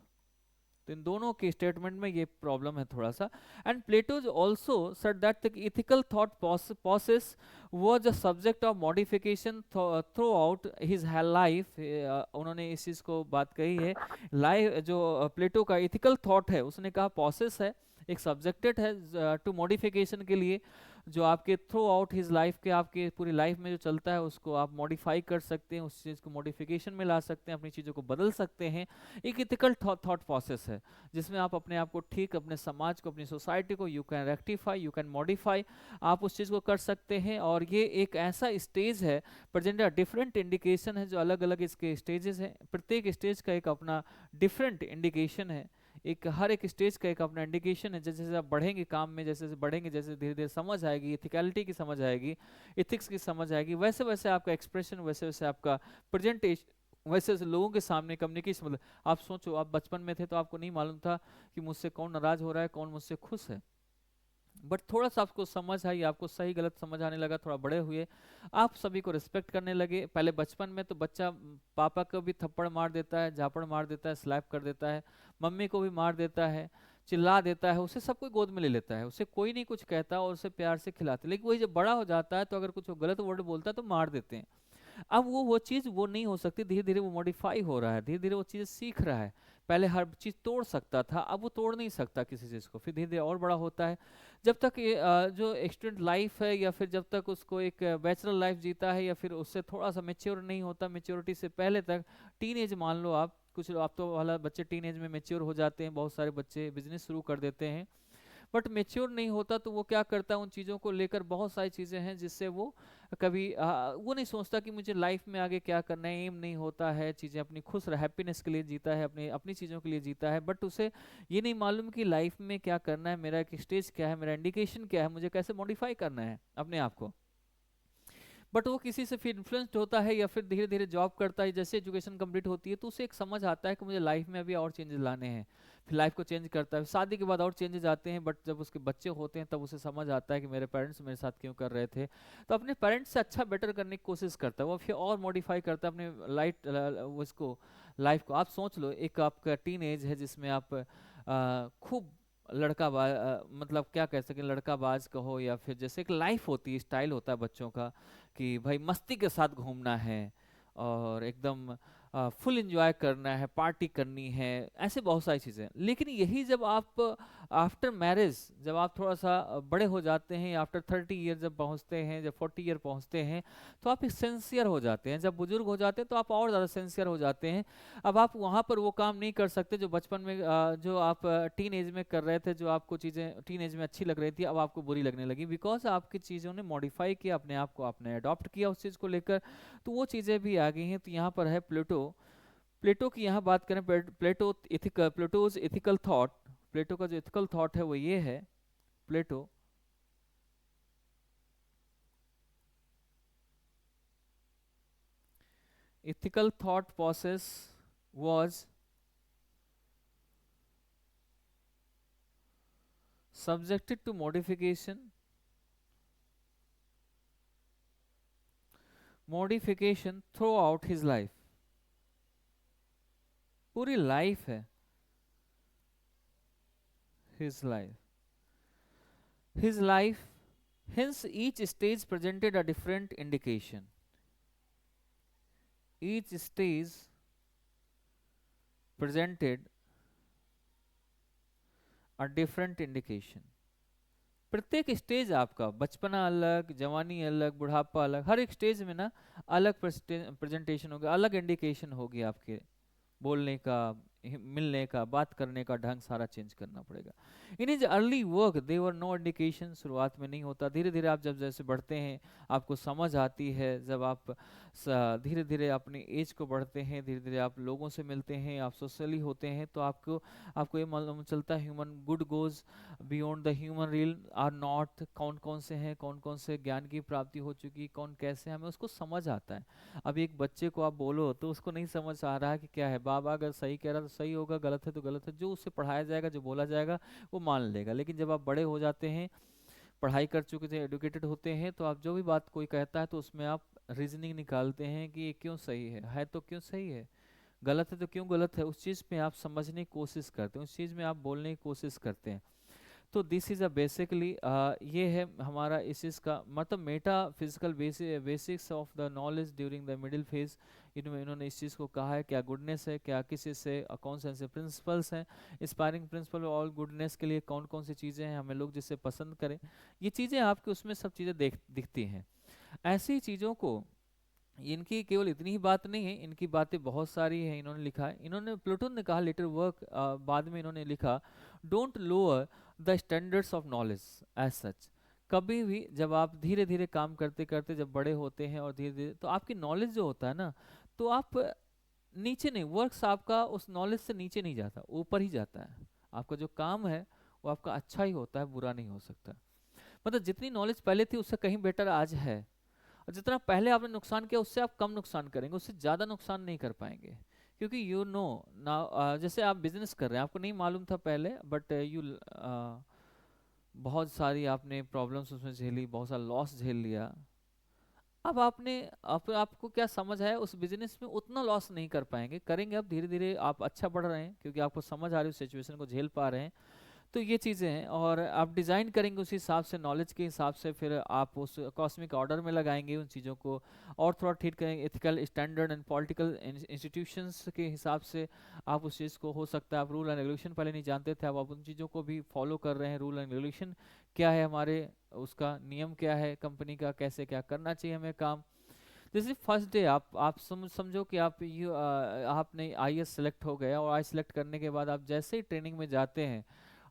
तो इन दोनों के स्टेटमेंट में ये प्रॉब्लम है थोड़ा सा। And Plato also said that the ethical thought process was a subject of modification throughout his life. उन्होंने इस चीज़ को बात कही है, लाइफ जो प्लेटो का इथिकल थॉट है, उसने कहा प्रोसेस है, एक सब्जेक्टेड है टू मॉडिफिकेशन के लिए, जो आपके थ्रू आउट हिज लाइफ के, आपके पूरी लाइफ में जो चलता है उसको आप मॉडिफाई कर सकते हैं, उस चीज़ को मॉडिफिकेशन में ला सकते हैं, अपनी चीज़ों को बदल सकते हैं। एक इथिकल थॉट प्रोसेस है जिसमें आप अपने आप को ठीक, अपने समाज को, अपनी सोसाइटी को you can rectify, you can modify, आप उस चीज़ को कर सकते हैं। और ये एक ऐसा स्टेज है, प्रेजेंट डिफरेंट इंडिकेशन है, जो अलग अलग इसके स्टेजेस हैं, प्रत्येक स्टेज का एक अपना डिफरेंट इंडिकेशन है, एक हर एक स्टेज का एक अपना इंडिकेशन है। जैसे जैसे आप बढ़ेंगे काम में, जैसे जैसे बढ़ेंगे, जैसे धीरे धीरे समझ आएगी, इथिकलिटी की समझ आएगी, इथिक्स की समझ आएगी, वैसे वैसे आपका एक्सप्रेशन, वैसे वैसे आपका प्रेजेंटेशन, वैसे वैसे लोगों के सामने कम्युनिकेशन। मतलब आप सोचो, आप बचपन में थे तो आपको नहीं मालूम था कि मुझसे कौन नाराज हो रहा है, कौन मुझसे खुश है, बट थोड़ा सा आपको समझ आई, आपको सही गलत समझ आने लगा, थोड़ा बड़े हुए, आप सभी को रिस्पेक्ट करने लगे। पहले बचपन में तो बच्चा पापा को भी थप्पड़ मार देता है, झापड़ मार देता है, स्लैप कर देता है, मम्मी को भी मार देता है, चिल्ला देता है, उसे सब कोई गोद में ले लेता है, उसे कोई नहीं कुछ कहता और उसे प्यार से खिलाते। लेकिन वही जब बड़ा हो जाता है तो अगर कुछ गलत वर्ड बोलता है तो मार देते हैं। अब वो चीज़ वो नहीं हो सकती, धीरे धीरे वो मॉडिफाई हो रहा है, धीरे धीरे वो चीज़ सीख रहा है। पहले हर चीज़ तोड़ सकता था, अब वो तोड़ नहीं सकता किसी चीज़ को, फिर धीरे धीरे और बड़ा होता है। जब तक ये जो स्टूडेंट लाइफ है, या फिर जब तक उसको एक बैचलर लाइफ जीता है, या फिर उससे थोड़ा सा मेच्योर नहीं होता, मेच्योरिटी से पहले तक, टीन एज मान लो आप, कुछ आप तो वाला बच्चे टीन एज में मेच्योर हो जाते हैं, बहुत सारे बच्चे बिजनेस शुरू कर देते हैं, बट मेच्योर नहीं होता तो वो क्या करता है, उन चीज़ों को लेकर बहुत सारी चीज़ें हैं जिससे वो कभी वो नहीं सोचता कि मुझे लाइफ में आगे क्या करना है, एम नहीं होता है, चीज़ें अपनी खुश हैप्पीनेस के लिए जीता है, अपनी अपनी चीज़ों के लिए जीता है, बट उसे ये नहीं मालूम कि लाइफ में क्या करना है, मेरा एक स्टेज क्या है, मेरा इंडिकेशन क्या है, मुझे कैसे मॉडिफाई करना है अपने आप को। बट वो किसी से फिर इन्फ्लुएंस्ड होता है या फिर धीरे धीरे जॉब करता है, जैसे एजुकेशन कंप्लीट होती है तो उसे एक समझ आता है कि मुझे लाइफ में अभी और चेंजेस लाने हैं, फिर लाइफ को चेंज करता है, शादी के बाद और चेंजेस आते हैं, बट जब उसके बच्चे होते हैं तब उसे समझ आता है कि मेरे पेरेंट्स मेरे साथ क्यों कर रहे थे, तो अपने पेरेंट्स से अच्छा बेटर करने की कोशिश करता है, वो फिर और मॉडिफाई करता है अपने उसको, लाइफ को। आप सोच लो, एक आपका टीन एज है जिसमें आप खूब मतलब क्या कह सकें, लड़काबाज कहो या फिर जैसे एक लाइफ होती है, स्टाइल होता है बच्चों का कि भाई मस्ती के साथ घूमना है और एकदम फुल एंजॉय करना है, पार्टी करनी है, ऐसे बहुत सारी चीज़ें। लेकिन यही जब आप आफ्टर मैरिज, जब आप थोड़ा सा बड़े हो जाते हैं, आफ्टर 30 ईयर जब पहुंचते हैं, जब 40 ईयर पहुंचते हैं, तो आप एक सिंसियर हो जाते हैं। जब बुजुर्ग हो जाते हैं तो आप और ज़्यादा सिंसियर हो जाते हैं। अब आप वहाँ पर वो काम नहीं कर सकते जो बचपन में जो आप टीन एज में कर रहे थे, जो आपको चीज़ें टीन एज में अच्छी लग रही थी, अब आपको बुरी लगने लगी, बिकॉज आपकी चीज़ों ने मॉडिफाई किया, अपने आप को आपने अडॉप्ट किया उस चीज़ को लेकर। तो वो चीज़ें भी आ गई हैं। तो यहाँ पर है प्लेटो। प्लेटो की यहाँ बात करें, प्लेटोज इथिकल थॉट, प्लेटो का जो इथिकल थॉट है वो ये है। प्लेटो ethical thought process was subjected to modification throughout his life। पूरी लाइफ है, his life, his life, hence each stage presented a different indication, each stage presented a different indication। प्रत्येक stage आपका, बचपना अलग, जवानी अलग, बुढ़ापा अलग, हर एक स्टेज में ना अलग प्रेजेंटेशन होगा, अलग इंडिकेशन होगी आपके बोलने का, मिलने का, बात करने का ढंग सारा चेंज करना पड़ेगा। In is early work there no indication, शुरुआत में नहीं होता, धीरे धीरे आप जब जैसे बढ़ते हैं आपको समझ आती है, जब आप धीरे धीरे अपनी एज को बढ़ते हैं, धीरे धीरे आप लोगों से मिलते हैं, आप सोशली होते हैं, तो आपको आपको ये मालूम चलता है human good goes beyond the human real are not, कौन कौन से हैं, कौन कौन से ज्ञान की प्राप्ति हो चुकी, कौन कैसे, हमें उसको समझ आता है। अब एक बच्चे को आप बोलो तो उसको नहीं समझ आ रहा है कि क्या है, बाबा अगर सही कह रहा तो सही होगा, गलत है तो गलत है, जो उसे पढ़ाया जाएगा, जो बोला जाएगा वो मान लेगा। लेकिन जब आप बड़े हो जाते हैं, पढ़ाई कर चुके थे, एडुकेटेड होते हैं, तो आप जो भी बात कोई कहता है तो उसमें आप रीजनिंग निकालते हैं कि ये क्यों सही है तो क्यों सही है, गलत है तो क्यों गलत है, उस चीज़ में आप समझने की कोशिश करते हैं, उस चीज़ में आप बोलने की कोशिश करते हैं। तो दिस इज अ बेसिकली ये है हमारा इस चीज़ का मतलब Meta physical basics of the knowledge during the middle phase. इनमें इन्होंने इस चीज़ को कहा है क्या गुडनेस है, क्या किस चीज़ से कौन से ऐसे प्रिंसिपल्स हैं, इंस्पायरिंग प्रिंसिपल और गुडनेस के लिए कौन कौन सी चीज़ें हैं, हमें लोग जिससे पसंद करें, ये चीज़ें आपके उसमें सब चीज़ें दिखती हैं। ऐसी चीज़ों को, इनकी केवल इतनी ही बात नहीं है, इनकी बातें बहुत सारी हैं। इन्होंने लिखा है, इन्होंने प्लेटोन ने कहा लेटर वर्क, बाद में इन्होंने लिखा, don't lower the standards of knowledge as such. कभी भी जब आप धीरे धीरे काम करते करते जब बड़े होते हैं और धीरे धीरे, तो आपकी नॉलेज जो होता है ना, तो आप नीचे नहीं, वर्क्स आपका उस नॉलेज से नीचे नहीं जाता, ऊपर ही जाता है। आपका जो काम है वो आपका अच्छा ही होता है, बुरा नहीं हो सकता। मतलब जितनी नॉलेज पहले थी उससे कहीं बेटर आज है, और जितना पहले आपने नुकसान किया उससे आप कम नुकसान करेंगे, उससे ज़्यादा नुकसान नहीं कर पाएंगे। क्योंकि यू नो ना, जैसे आप बिजनेस कर रहे हैं, आपको नहीं मालूम था पहले, बट यू बहुत सारी आपने प्रॉब्लम्स उसमें झेली, बहुत सारा लॉस झेल लिया। अब आपने आपको क्या समझ है, उस बिजनेस में उतना लॉस नहीं कर पाएंगे, करेंगे अब धीरे धीरे, आप अच्छा बढ़ रहे हैं क्योंकि आपको समझ आ रही है, उस सिचुएशन को झेल पा रहे हैं। तो ये चीज़ें हैं, और आप डिज़ाइन करेंगे उस हिसाब से, नॉलेज के हिसाब से, फिर आप उस कॉस्मिक ऑर्डर में लगाएंगे उन चीज़ों को, और थोड़ा ठीक करेंगे ethical standard and political institutions के हिसाब से। आप उस चीज़ को, हो सकता है आप रूल एंड रेगुलेशन पहले नहीं जानते थे, अब आप उन चीज़ों को भी फॉलो कर रहे हैं, रूल एंड रेगुलेशन क्या है हमारे, उसका नियम क्या है कंपनी का, कैसे क्या करना चाहिए हमें काम। जैसे फर्स्ट डे आप समझो कि आपने आईएएस सेलेक्ट हो गया, और आई सेलेक्ट करने के बाद आप जैसे ही ट्रेनिंग में जाते हैं,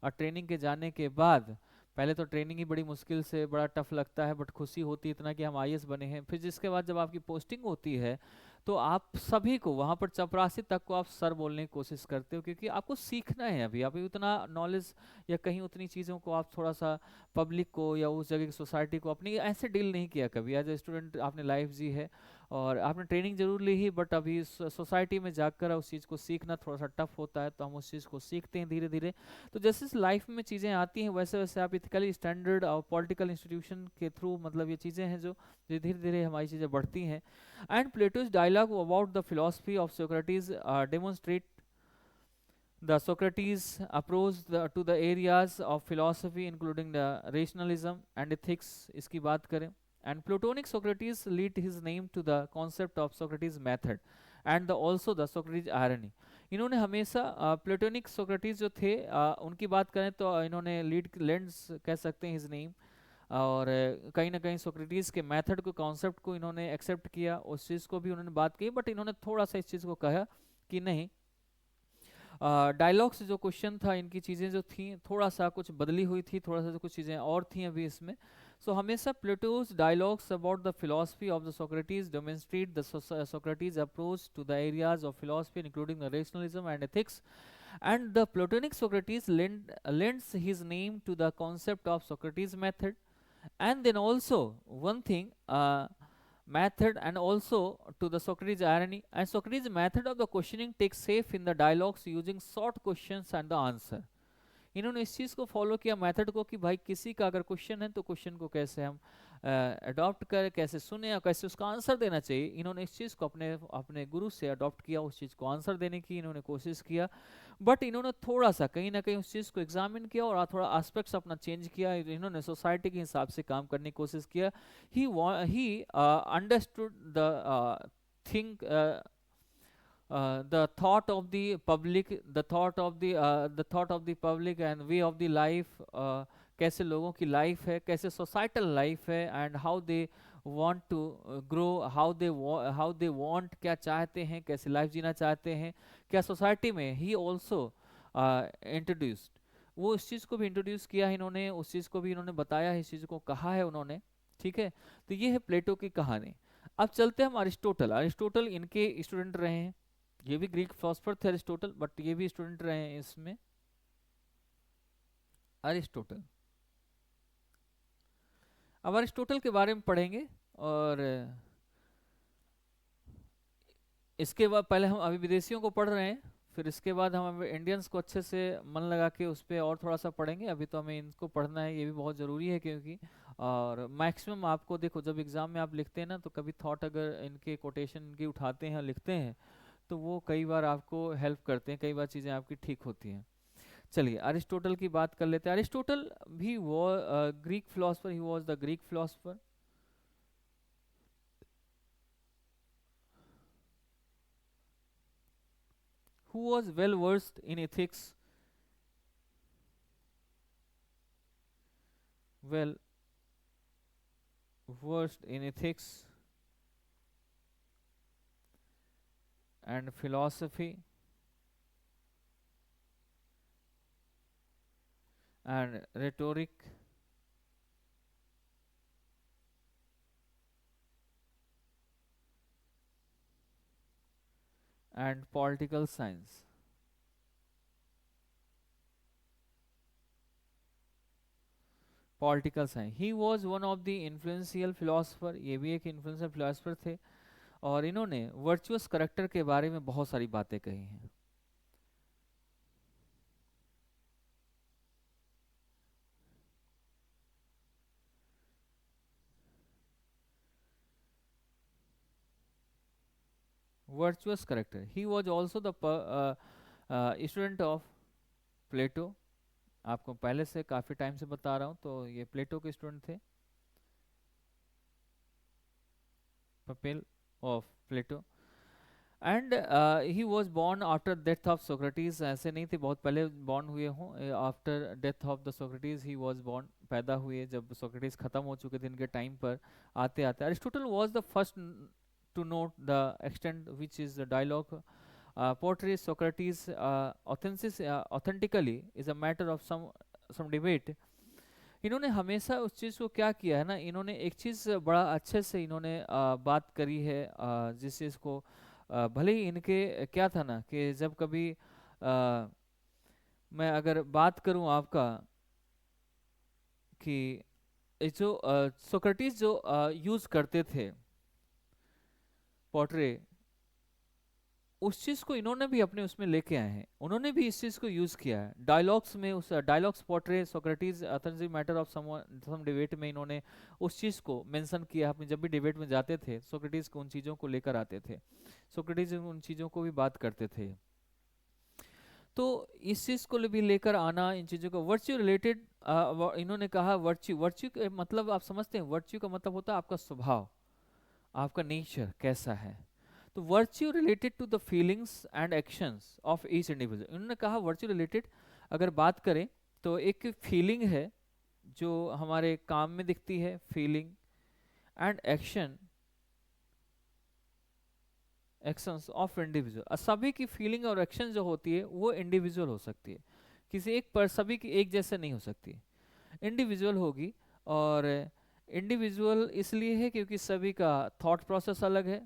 और ट्रेनिंग के जाने के बाद, पहले तो ट्रेनिंग ही बड़ी मुश्किल से, बड़ा टफ लगता है, बट खुशी होती है इतना कि हम आईएएस बने हैं। फिर जिसके बाद जब आपकी पोस्टिंग होती है, तो आप सभी को वहाँ पर चपरासी तक को आप सर बोलने की कोशिश करते हो, क्योंकि आपको सीखना है, अभी उतना नॉलेज या कहीं उतनी चीज़ों को आप थोड़ा सा पब्लिक को या उस जगह की सोसाइटी को अपनी ऐसे डील नहीं किया कभी, एज ए स्टूडेंट आपने लाइफ जी है, और आपने ट्रेनिंग जरूर ली ही, बट अभी सोसाइटी में जाकर उस चीज़ को सीखना थोड़ा सा टफ होता है, तो हम उस चीज़ को सीखते हैं धीरे धीरे। तो जैसे लाइफ में चीज़ें आती हैं, वैसे वैसे आप इथिकली स्टैंडर्ड और पॉलिटिकल इंस्टीट्यूशन के थ्रू, मतलब ये चीज़ें हैं जो धीरे धीरे हमारी चीज़ें बढ़ती हैं। And Plato's dialogue about the philosophy of Socrates demonstrate The Socrates approach to the areas of philosophy including the rationalism and ethics, इसकी बात करें, and Platonic Socrates lead his name to the concept of Socrates method and also the Socrates irony. इन्होंने हमेशा platonic Socrates जो थे उनकी बात करें तो इन्होंने लीड लेंस कह सकते हैं हिज नेम, और कहीं ना कहीं सोक्रेटिस के मेथड को कॉन्सेप्ट को इन्होंने एक्सेप्ट किया, उस चीज़ को भी उन्होंने बात की, बट इन्होंने थोड़ा सा इस चीज़ को कहा कि नहीं, डायलॉग्स जो क्वेश्चन था इनकी चीज़ें जो थी थोड़ा सा कुछ बदली हुई थी, थोड़ा सा कुछ चीज़ें और थी अभी इसमें. सो हमेशा Plato's dialogues about the philosophy of the Socrates demonstrate the Socrates approach to the areas of philosophy including the rationalism and ethics, and the Platonic Socrates lends his name to the concept of Socrates method. And then also one thing, method and also to the Socrates irony, and Socrates method of the questioning takes shape in the dialogues using short questions and the answer. इन्होंने इस चीज़ को follow किया method को कि भाई किसी का अगर क्वेश्चन है तो क्वेश्चन को कैसे हम अडॉप्ट करें, कैसे सुने और कैसे उसका आंसर देना चाहिए. इन्होंने इस चीज़ को अपने अपने गुरु से अडॉप्ट किया, उस चीज़ को आंसर देने की इन्होंने कोशिश किया, बट इन्होंने थोड़ा सा कहीं ना कहीं उस चीज़ को एग्जामिन किया और थोड़ा एस्पेक्ट्स अपना चेंज किया, इन्होंने सोसाइटी के हिसाब से काम करने की कोशिश किया. He understood the think the thought of the public, the thought of the public and way of the life, कैसे लोगों की लाइफ है, कैसे सोसाइटल लाइफ है, and how they want to grow, how they want, क्या चाहते हैं, कैसे लाइफ जीना चाहते हैं, क्या सोसाइटी में. ही ऑल्सो इंट्रोड्यूस्ड, वो इस चीज़ को भी इंट्रोड्यूस किया है इन्होंने, उस चीज़ को भी इन्होंने बताया है, इस चीज़ को कहा है उन्होंने. ठीक है, तो ये है प्लेटो की कहानी. अब चलते हैं हम अरिस्टोटल. अरिस्टोटल इनके स्टूडेंट रहे हैं, ये भी ग्रीक फिलोसोफर थे अरिस्टोटल, बट ये भी स्टूडेंट रहे हैं इसमें. अरिस्टोटल, अब अरिस्टोटल के बारे में पढ़ेंगे, और इसके बाद पहले हम अभी विदेशियों को पढ़ रहे हैं, फिर इसके बाद हम इंडियंस को अच्छे से मन लगा के उस पर और थोड़ा सा पढ़ेंगे. अभी तो हमें इनको पढ़ना है, ये भी बहुत ज़रूरी है क्योंकि, और मैक्सिमम आपको देखो जब एग्ज़ाम में आप लिखते हैं ना, तो कभी थॉट अगर इनके कोटेशन की उठाते हैं लिखते हैं तो वो कई बार आपको हेल्प करते हैं, कई बार चीज़ें आपकी ठीक होती हैं. चलिए अरिस्टोटल की बात कर लेते हैं. अरिस्टोटल भी वो Greek philosopher, he was the Greek philosopher. who was well versed in ethics, well versed in ethics and philosophy and rhetoric and political science. Political science. He was one of the influential philosopher. ये भी एक influential philosopher थे, और इन्होंने virtuous character के बारे में बहुत सारी बातें कही हैं. Virtuous character. He was also the student of Plato. आपको पहले से काफ़ी टाइम से बता रहा हूँ, तो ये प्लेटो के स्टूडेंट थे, pupil of Plato. And he was born after death of Socrates. ऐसे नहीं थे बहुत पहले बॉर्न हुए हों, after death of the Socrates he was born, पैदा हुए जब सोक्रेटिस खत्म हो चुके थे इनके टाइम पर. आते आते Aristotle was the first to note the extent which is the dialogue portrays Socrates authentically is a matter of some debate. इन्होंने हमेशा उस चीज़ को क्या किया है ना, इन्होंने एक चीज़ बड़ा अच्छे से इन्होंने बात करी है, जिस चीज़ को भले ही इनके क्या था ना कि जब कभी मैं अगर बात करूं आपका कि जो सोक्रेटिस जो यूज़ करते थे पोर्ट्रे, उस चीज़ को इन्होंने भी अपने उसमें लेके आए हैं, उन्होंने भी इस चीज़ को यूज़ किया है डायलॉग्स में. उस dialogues portray Socrates authentic matter of some debate में इन्होंने उस चीज़ को मेंशन किया. अपने जब भी डिबेट में जाते थे सोक्रेटिस को उन चीज़ों को लेकर आते थे, सोक्रेटिस उन चीज़ों को भी बात करते थे. तो इस चीज को भी लेकर आना, इन चीजों को वर्च्यू रिलेटेड, इन्होंने कहा वर्च्यू, वर्च्यू का मतलब आप समझते हैं, वर्च्यू का मतलब होता है आपका स्वभाव, आपका नेचर कैसा है। तो virtue related to the feelings and actions of each individual, इन्होंने कहा वर्च्यू रिलेटेड अगर बात करें तो एक फीलिंग है जो हमारे काम में दिखती है, feeling and action, actions of individual, सभी की फीलिंग और एक्शन जो होती है वो इंडिविजुअल हो सकती है, किसी एक पर, सभी की एक जैसे नहीं हो सकती, इंडिविजुअल होगी। और इंडिविजुअल इसलिए है क्योंकि सभी का थॉट प्रोसेस अलग है,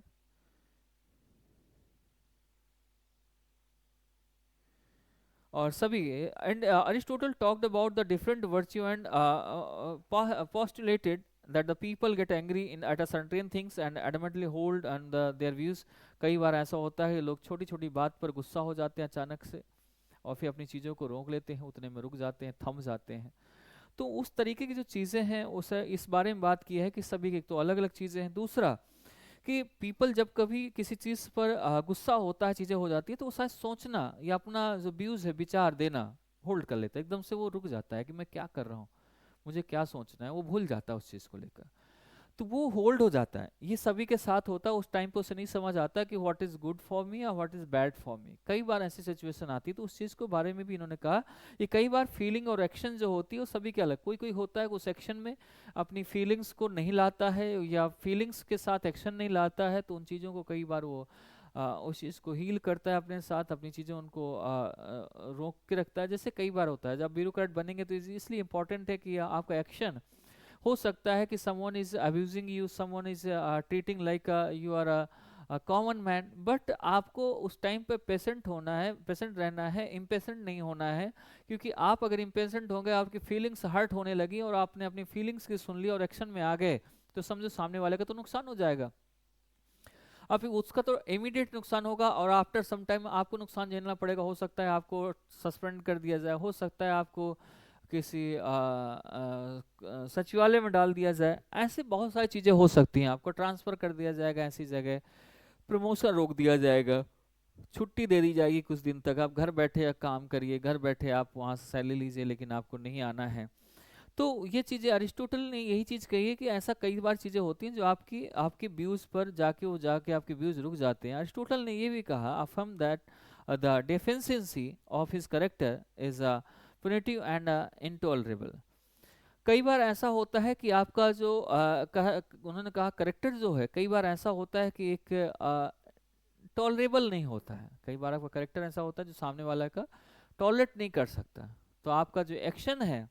और सभी, and Aristotle talked about the different virtue and postulated that the people get angry in at a certain things and adamantly hold on their views। कई बार ऐसा होता है लोग छोटी छोटी बात पर गुस्सा हो जाते हैं अचानक से, और फिर अपनी चीज़ों को रोक लेते हैं, उतने में रुक जाते हैं, थम जाते हैं। तो उस तरीके की जो चीज़ें हैं उस इस बारे में बात की है कि सभी की तो अलग अलग चीज़ें हैं। दूसरा कि पीपल जब कभी किसी चीज़ पर गुस्सा होता है, चीज़ें हो जाती है, तो वो शायद सोचना या अपना जो व्यूज़ है, विचार देना होल्ड कर लेता है, एकदम से वो रुक जाता है कि मैं क्या कर रहा हूँ, मुझे क्या सोचना है, वो भूल जाता है उस चीज़ को लेकर, तो वो होल्ड हो जाता है। ये सभी के साथ होता है, उस टाइम पे उसे नहीं समझ आता कि what is good for me और what is bad for me. कई बार ऐसी सिचुएशन आती है, तो उस चीज़ के बारे में भी इन्होंने कहा कि कई बार फीलिंग और एक्शन जो होती है वो सभी के अलग, कोई कोई होता है उस एक्शन में अपनी फीलिंग्स को नहीं लाता है या फीलिंग्स के साथ एक्शन नहीं लाता है, तो उन चीज़ों को कई बार वो उस चीज़ को हील करता है अपने साथ, अपनी चीज़ें उनको रोक के रखता है। जैसे कई बार होता है जब ब्यूरोक्रेट बनेंगे तो इसलिए इंपॉर्टेंट है कि आपका एक्शन हो सकता है कि someone is abusing you, someone is treating like you are a common man, but आपको उस टाइम पे पेशेंट होना है, पेशेंट रहना है, इम्पेशेंट नहीं होना है। क्योंकि आप अगर इम्पेशेंट होंगे, आपकी फीलिंग्स हर्ट होने लगी और आपने अपनी फीलिंग्स की सुन ली और एक्शन में आ गए, तो समझो सामने वाले का तो नुकसान हो जाएगा। अब फिर उसका तो इमीडिएट नुकसान होगा और आफ्टर सम टाइम आपको नुकसान झेलना पड़ेगा। हो सकता है आपको सस्पेंड कर दिया जाए, हो सकता है आपको किसी सचिवालय में डाल दिया जाए, ऐसे बहुत सारी चीज़ें हो सकती हैं, आपको ट्रांसफ़र कर दिया जाएगा ऐसी जगह, प्रमोशन रोक दिया जाएगा, छुट्टी दे दी जाएगी कुछ दिन तक, आप घर बैठे काम करिए, घर बैठे आप वहाँ से सैलरी लीजिए, लेकिन आपको नहीं आना है। तो ये चीज़ें अरिस्टोटल ने यही चीज़ कही है कि ऐसा कई बार चीज़ें होती हैं जो आपकी आपके व्यूज़ पर जाके वो जाके आपके व्यूज़ रुक जाते हैं। अरिस्टोटल ने ये भी कहा, affirm that the deficiency of his character is primitive and intolerable. कई बार ऐसा होता है कि आपका जो उन्होंने कहा करेक्टर जो है, कई बार ऐसा होता है कि एक टॉलरेबल नहीं होता है। कई बार आपका करेक्टर ऐसा होता है जो सामने वाला का टॉलरेट नहीं कर सकता, तो आपका जो एक्शन है,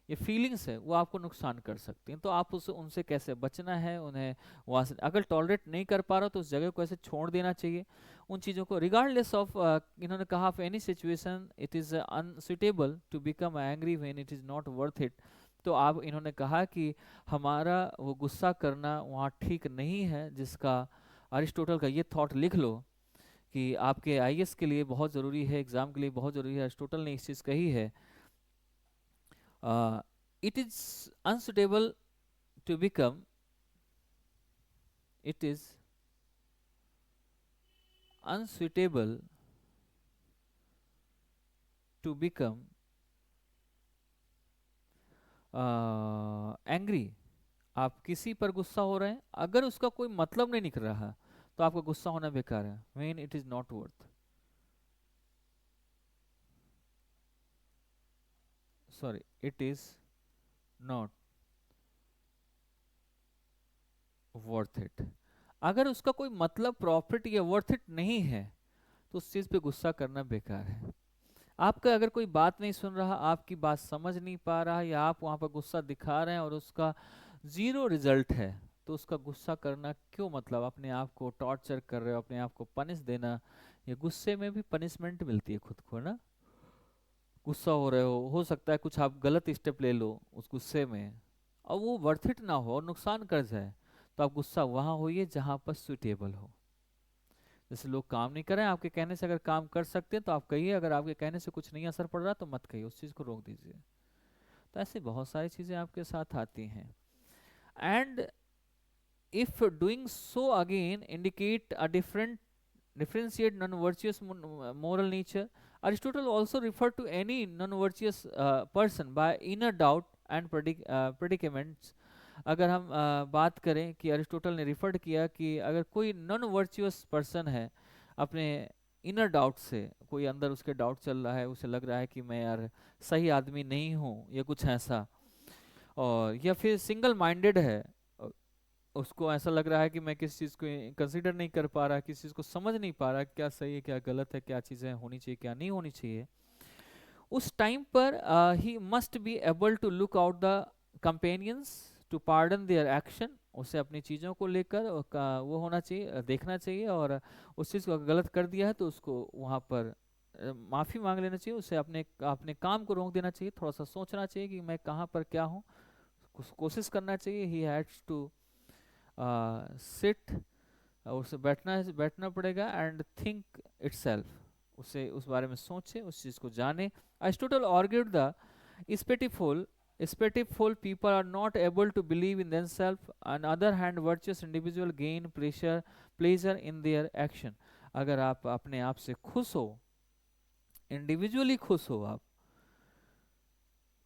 ये फीलिंग्स है, वो आपको नुकसान कर सकती हैं। तो आप उसे उनसे कैसे बचना है, उन्हें वहाँ से अगर टॉलरेट नहीं कर पा रहा तो उस जगह को ऐसे छोड़ देना चाहिए उन चीज़ों को, रिगार्डलेस ऑफ, इन्होंने कहा of any situation it is unsuitable to become angry when it is not worth it. तो आप, इन्होंने कहा कि हमारा वो गुस्सा करना वहाँ ठीक नहीं है, जिसका अरिस्टोटल का ये थॉट लिख लो कि आपके आईएएस के लिए बहुत ज़रूरी है, एग्ज़ाम के लिए बहुत ज़रूरी है। अरिस्टोटल ने इस चीज़ कही है, it is unsuitable to become, it is unsuitable to become angry। आप किसी पर गुस्सा हो रहे हैं, अगर उसका कोई मतलब नहीं निकल रहा तो आपका गुस्सा होना बेकार है, when it is not worth, sorry, it is not worth it। अगर उसका कोई मतलब, प्रॉफिट या वर्थ इट नहीं है, तो उस चीज़ पे गुस्सा करना बेकार है। आपका अगर कोई बात नहीं सुन रहा, आपकी बात समझ नहीं पा रहा, या आप वहाँ पर गुस्सा दिखा रहे हैं और उसका जीरो रिजल्ट है, तो उसका गुस्सा करना क्यों, मतलब अपने आप को टॉर्चर कर रहे हो, अपने आप को पनिश देना। ये गुस्से में भी पनिशमेंट मिलती है खुद को ना, गुस्सा हो सकता है कुछ आप गलत स्टेप ले लो उस गुस्से में और वो वर्थ इट ना हो और नुकसान कर जाए, तो आप गुस्सा वहाँ होइए जहाँ पर सुटेबल हो। जैसे लोग काम नहीं कर रहे हैं, आपके कहने से अगर काम कर सकते हैं तो आप कहिए, अगर आपके कहने से कुछ नहीं असर पड़ रहा तो मत कहिए, उस चीज़ को रोक दीजिए। तो ऐसी बहुत सारी चीज़ें आपके साथ आती हैं। And if doing so again indicate a differentiate non virtuous moral nature. Aristotle also referred to any non-virtuous person by inner doubt and predicaments. अगर हम बात करें कि अरिस्टोटल ने रिफर्ड किया कि अगर कोई नॉन वर्चुअस पर्सन है, अपने इनर डाउट से कोई अंदर उसके डाउट चल रहा है, उसे लग रहा है कि मैं यार सही आदमी नहीं हूँ या कुछ ऐसा, और या फिर सिंगल माइंडेड है, अ, उसको ऐसा लग रहा है कि मैं किसी चीज़ को कंसिडर नहीं कर पा रहा, किसी चीज़ को समझ नहीं पा रहा, क्या सही है क्या गलत है, क्या चीज़ें होनी चाहिए क्या नहीं होनी चाहिए, उस टाइम पर he must be able to look out the companions to pardon their action. उसे अपनी चीज़ों को लेकर वो होना चाहिए, देखना चाहिए, और उस चीज़ को अगर गलत कर दिया है तो उसको वहाँ पर माफ़ी मांग लेना चाहिए, उसे अपने अपने काम को रोक देना चाहिए, थोड़ा सा सोचना चाहिए कि मैं कहाँ पर क्या हूँ, कोशिश करना चाहिए। ही हैड्स टू सिट, उसे बैठना पड़ेगा, एंड थिंक इटसेल्फ, उसे उस बारे में सोचे, उस चीज़ को जाने। Aristotle argued the spiteful spiteful people are not able to believe in themselves. On other hand, virtuous individual gain pleasure in their action. अगर आप अपने आप से खुश हो, इंडिविजुअली खुश हो आप,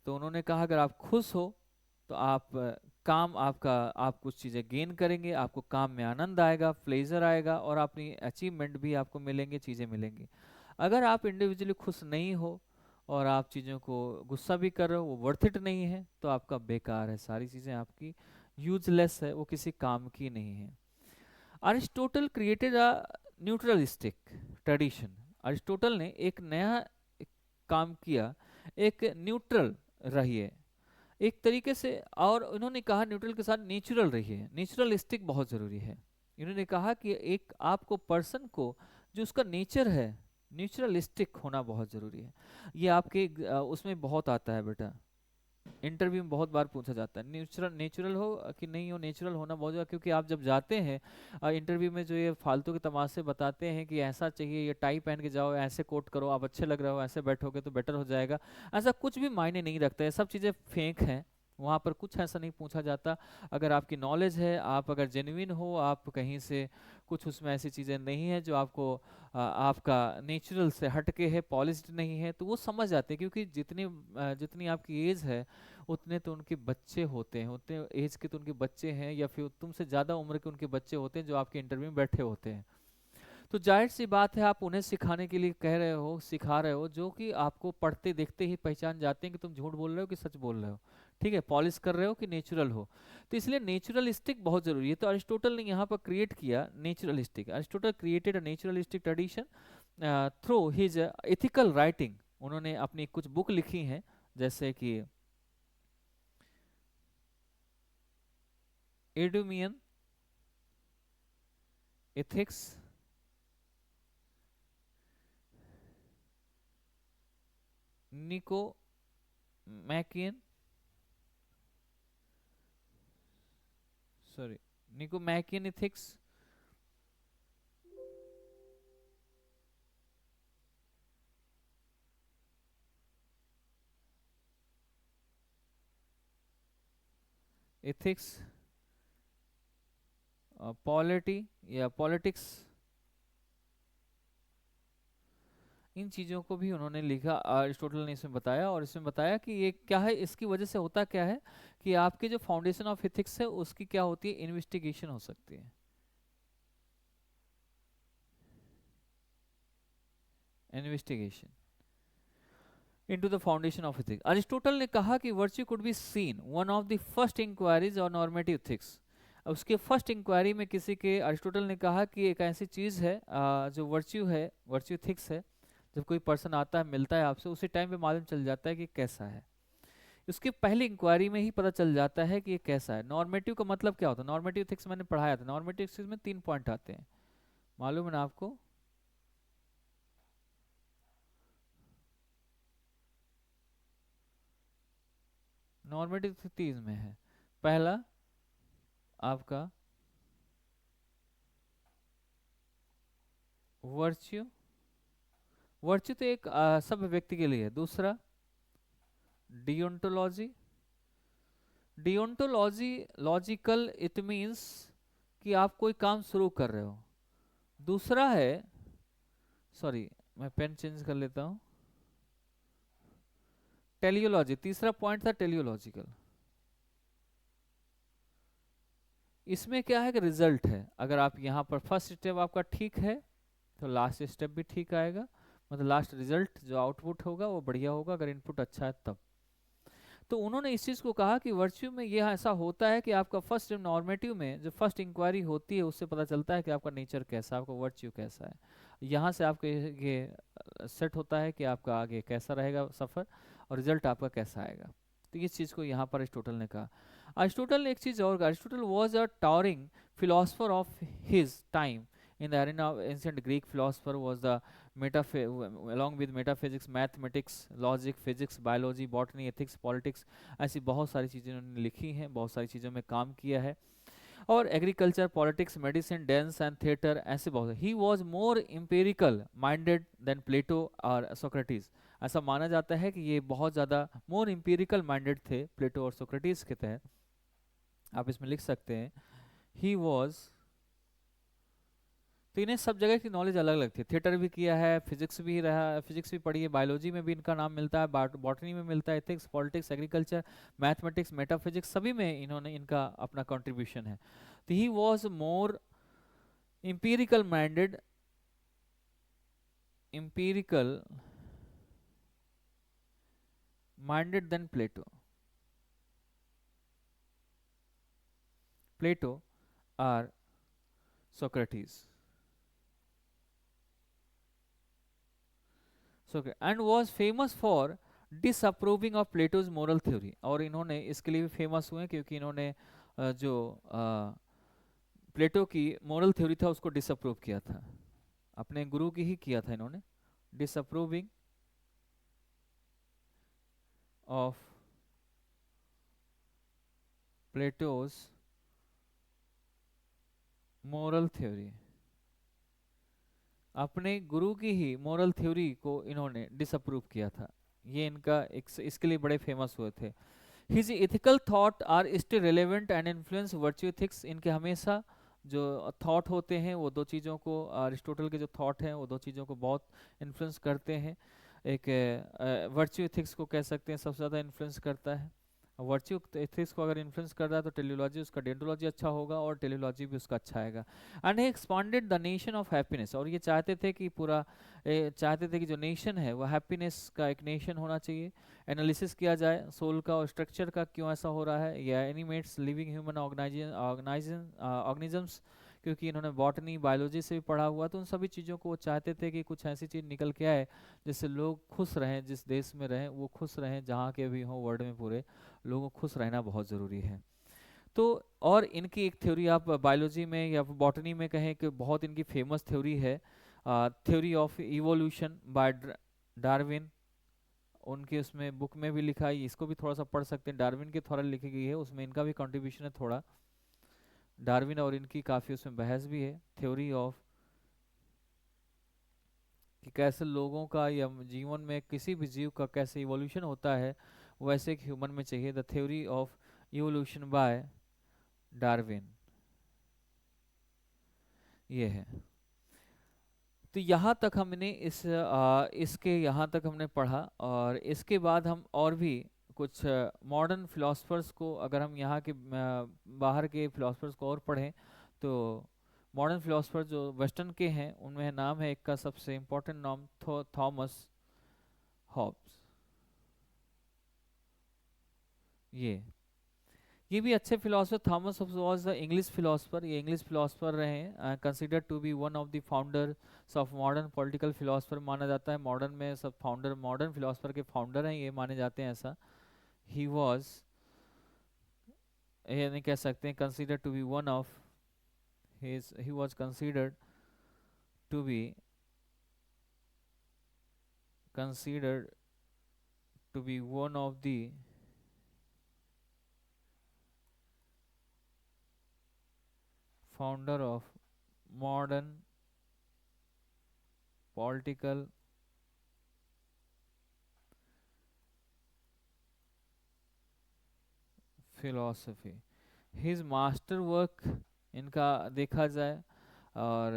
तो उन्होंने कहा अगर आप खुश हो तो आप काम आपका, आप कुछ चीज़ें गेन करेंगे, आपको काम में आनंद आएगा, प्लेजर आएगा, और अपनी अचीवमेंट भी आपको मिलेंगे, चीज़ें मिलेंगी। अगर आप इंडिविजुअली खुश नहीं हो और आप चीज़ों को गुस्सा भी कर रहे हो, वो वर्थ इट नहीं है, तो आपका बेकार है, सारी चीज़ें आपकी यूजलेस है, वो किसी काम की नहीं है। Aristotle created a naturalistic tradition. Aristotle ने एक नया काम किया, एक न्यूट्रल रहिए एक तरीके से, और उन्होंने कहा न्यूट्रल के साथ नेचुरल रहिए, नेचुरलिस्टिक बहुत ज़रूरी है। इन्होंने कहा कि एक आपको पर्सन को जो उसका नेचर है, नेचुरलिस्टिक होना बहुत ज़रूरी है। ये आपके उसमें बहुत आता है बेटा, इंटरव्यू में बहुत बार पूछा जाता है, नेचुरल नेचुरल हो कि नहीं हो, नेचुरल होना बहुत ज़्यादा, क्योंकि आप जब जाते हैं इंटरव्यू में, जो ये फालतू के तमाशे बताते हैं कि ऐसा चाहिए, ये टाई पहन के जाओ, ऐसे कोट करो, आप अच्छे लग रहे हो, ऐसे बैठोगे तो बेटर हो जाएगा, ऐसा कुछ भी मायने नहीं रखता है, सब चीज़ें फेक हैं। वहाँ पर कुछ ऐसा नहीं पूछा जाता। अगर आपकी नॉलेज है, आप अगर जेन्युइन हो, आप कहीं से कुछ उसमें ऐसी चीज़ें नहीं है जो आपको आपका नेचुरल से हटके है, पॉलिश्ड नहीं है, तो वो समझ जाते हैं, क्योंकि जितनी आपकी एज है उतने तो उनके बच्चे होते हैं, उतने एज के तो उनके बच्चे हैं, या फिर तुमसे ज़्यादा उम्र के उनके बच्चे होते हैं जो आपके इंटरव्यू में बैठे होते हैं। तो जाहिर सी बात है, आप उन्हें सिखाने के लिए कह रहे हो, सिखा रहे हो, जो कि आपको पढ़ते देखते ही पहचान जाते हैं कि तुम झूठ बोल रहे हो कि सच बोल रहे हो, ठीक है, पॉलिश कर रहे हो कि नेचुरल हो। तो इसलिए नेचुरलिस्टिक बहुत ज़रूरी है। तो अरिस्टोटल ने यहाँ पर क्रिएट किया naturalistic. Aristotle created a naturalistic tradition through his ethical writing. उन्होंने अपनी कुछ बुक लिखी हैं, जैसे कि एडुमियन एथिक्स, निको मैकियन सॉरी निकोमैकियन एथिक्स, एथिक्स, पॉलिटी या पॉलिटिक्स, इन चीज़ों को भी उन्होंने लिखा, अरिस्टोटल ने इसमें बताया, और इसमें बताया कि ये क्या है, इसकी वजह से होता क्या है कि आपके जो फाउंडेशन ऑफ एथिक्स है उसकी क्या होती है, इन्वेस्टिगेशन हो सकती है, investigation into the foundation of ethics. Aristotle ने कहा कि virtue could be seen one of the first inquiries और नॉर्मेटिव एथिक्स। उसके फर्स्ट इंक्वायरी में किसी के, अरिस्टोटल ने कहा कि एक ऐसी चीज़ है जो वर्च्यू है, वर्च्यू एथिक्स है, जब कोई पर्सन आता है मिलता है आपसे, उसी टाइम पे मालूम चल जाता है कि कैसा है, उसकी पहली इंक्वायरी में ही पता चल जाता है कि ये कैसा है। नॉर्मेटिव का मतलब क्या होता है, नॉर्मेटिव एथिक्स मैंने पढ़ाया था, नॉर्मेटिव एथिक्स में 3 पॉइंट आते हैं, मालूम है ना आपको? नॉर्मेटिव 30 में है। पहला आपका वर्च्यू, वर्च्यू तो एक सब व्यक्ति के लिए है। दूसरा डियोंटोलॉजी, डियोंटोलॉजी लॉजिकल, इट मींस कि आप कोई काम शुरू कर रहे हो। दूसरा है, सॉरी मैं पेन चेंज कर लेता हूँ, टेलियोलॉजी, तीसरा पॉइंट था टेलियोलॉजिकल। इसमें क्या है कि रिजल्ट है, अगर आप यहाँ पर फर्स्ट स्टेप आपका ठीक है तो लास्ट स्टेप भी ठीक आएगा, मतलब लास्ट रिजल्ट जो आउटपुट होगा वो बढ़िया होगा, अगर इनपुट अच्छा है तब। तो उन्होंने इस चीज़ को कहा कि वर्च्यू में ये ऐसा होता है कि आपका फर्स्ट नॉर्मेटिव में जो फर्स्ट इंक्वायरी होती है उससे पता चलता है कि आपका नेचर कैसा है, आपका वर्च्यू कैसा है। यहाँ से आपके ये सेट होता है कि आपका आगे कैसा रहेगा सफ़र और रिजल्ट आपका कैसा आएगा। तो इस चीज़ को यहाँ पर अरिस्टोटल ने कहा। अरिस्टोटल ने एक चीज़ और कहा, Aristotle was a towering philosopher of his time in the arena of ancient Greek philosopher was the along with metaphysics, mathematics, logic, physics, biology, botany, ethics, politics, ऐसी बहुत सारी चीज़ें उन्होंने लिखी हैं, बहुत सारी चीज़ों में काम किया है। और agriculture, politics, medicine, dance and theatre, ऐसे बहुत। He was more empirical minded than Plato और सोक्रेटिस। ऐसा माना जाता है कि ये बहुत ज़्यादा मोर इम्पेरिकल माइंडेड थे प्लेटो और सोक्रेटिस के तहत। आप इसमें लिख सकते हैं ही वॉज। तो इन्हें सब जगह की नॉलेज अलग अलग थी, थिएटर भी किया है, फिजिक्स भी रहा, फिजिक्स भी पढ़ी है, बायोलॉजी में भी इनका नाम मिलता है, बॉटनी में मिलता है, ethics, politics, agriculture, mathematics, metaphysics, सभी में इन्होंने इनका अपना कंट्रीब्यूशन है। तो ही was more empirical minded empirical minded than Plato or Socrates. So and was famous for disapproving of Plato's moral theory। और इन्होंने इसके लिए भी फेमस हुए क्योंकि इन्होंने जो प्लेटो की मोरल थ्योरी था उसको डिसअप्रूव किया था, अपने गुरु की ही किया था इन्होंने, disapproving of Plato's moral theory, अपने गुरु की ही मोरल थ्योरी को इन्होंने डिसअप्रूव किया था। ये इनका इसके लिए बड़े फेमस हुए थे। His ethical thought are still relevant and influence virtue ethics. इनके हमेशा जो थॉट होते हैं वो दो चीज़ों को, अरिस्टोटल के जो थॉट हैं वो दो चीज़ों को बहुत इन्फ्लुएंस करते हैं। एक वर्च्यू एथिक्स को कह सकते हैं सबसे ज़्यादा इन्फ्लुएंस करता है। वर्च्यू एथिक्स को अगर इन्फ्लुएंस कर रहा है तो टेलियोलॉजी उसका, डेंटोलॉजी अच्छा होगा और टेलियोलॉजी भी उसका अच्छा आएगा। And he expanded the nation of happiness. और ये चाहते थे कि पूरा चाहते थे कि जो नेशन है वो हैप्पीनेस का एक नेशन होना चाहिए। एनालिसिस किया जाए सोल का और स्ट्रक्चर का, क्यों ऐसा हो रहा है, या एनिमेट्स लिविंग ह्यूमन ऑर्गेनिजम्स, क्योंकि इन्होंने बॉटनी बायोलॉजी से भी पढ़ा हुआ, तो उन सभी चीज़ों को वो चाहते थे कि कुछ ऐसी चीज़ निकल के आए जिससे लोग खुश रहें, जिस देश में रहें वो खुश रहें, जहाँ के भी हों वर्ल्ड में पूरे लोगों को खुश रहना बहुत ज़रूरी है। तो और इनकी एक थ्योरी आप बायोलॉजी में या बॉटनी में कहें कि बहुत इनकी फेमस थ्योरी है, theory of evolution bye Darwin. उनके उसमें बुक में भी लिखा है, इसको भी थोड़ा सा पढ़ सकते हैं, डार्विन के थोड़ा लिखी गई है, उसमें इनका भी कंट्रीब्यूशन है थोड़ा, डार्विन और इनकी काफ़ी उसमें बहस भी है। थ्योरी ऑफ कि कैसे लोगों का या जीवन में किसी भी जीव का कैसे इवोल्यूशन होता है वैसे एक ह्यूमन में चाहिए, the theory of evolution bye Darwin, ये है। तो यहाँ तक हमने इसके यहाँ तक हमने पढ़ा, और इसके बाद हम और भी कुछ मॉडर्न फिलोसफर्स को, अगर हम यहाँ के बाहर के फिलोसफर्स को और पढ़ें तो मॉडर्न फिलोसफर जो वेस्टर्न के हैं उनमें नाम है एक का सबसे इम्पोर्टेंट नाम थॉमस हॉब्स। ये भी अच्छे philosopher, Thomas Hobbes was the English philosopher, ये इंग्लिश फिलोसफर रहे हैं, considered to be one of the founders of modern political philosopher, माना जाता है मॉडर्न में सब फाउंडर, मॉडर्न फिलोसफर के फाउंडर हैं ये माने जाते हैं ऐसा। ही वाज, यानी कह सकते हैं considered to be one of his, he was considered to be considered to be one of the founder of modern political philosophy। His master work, इनका देखा जाए और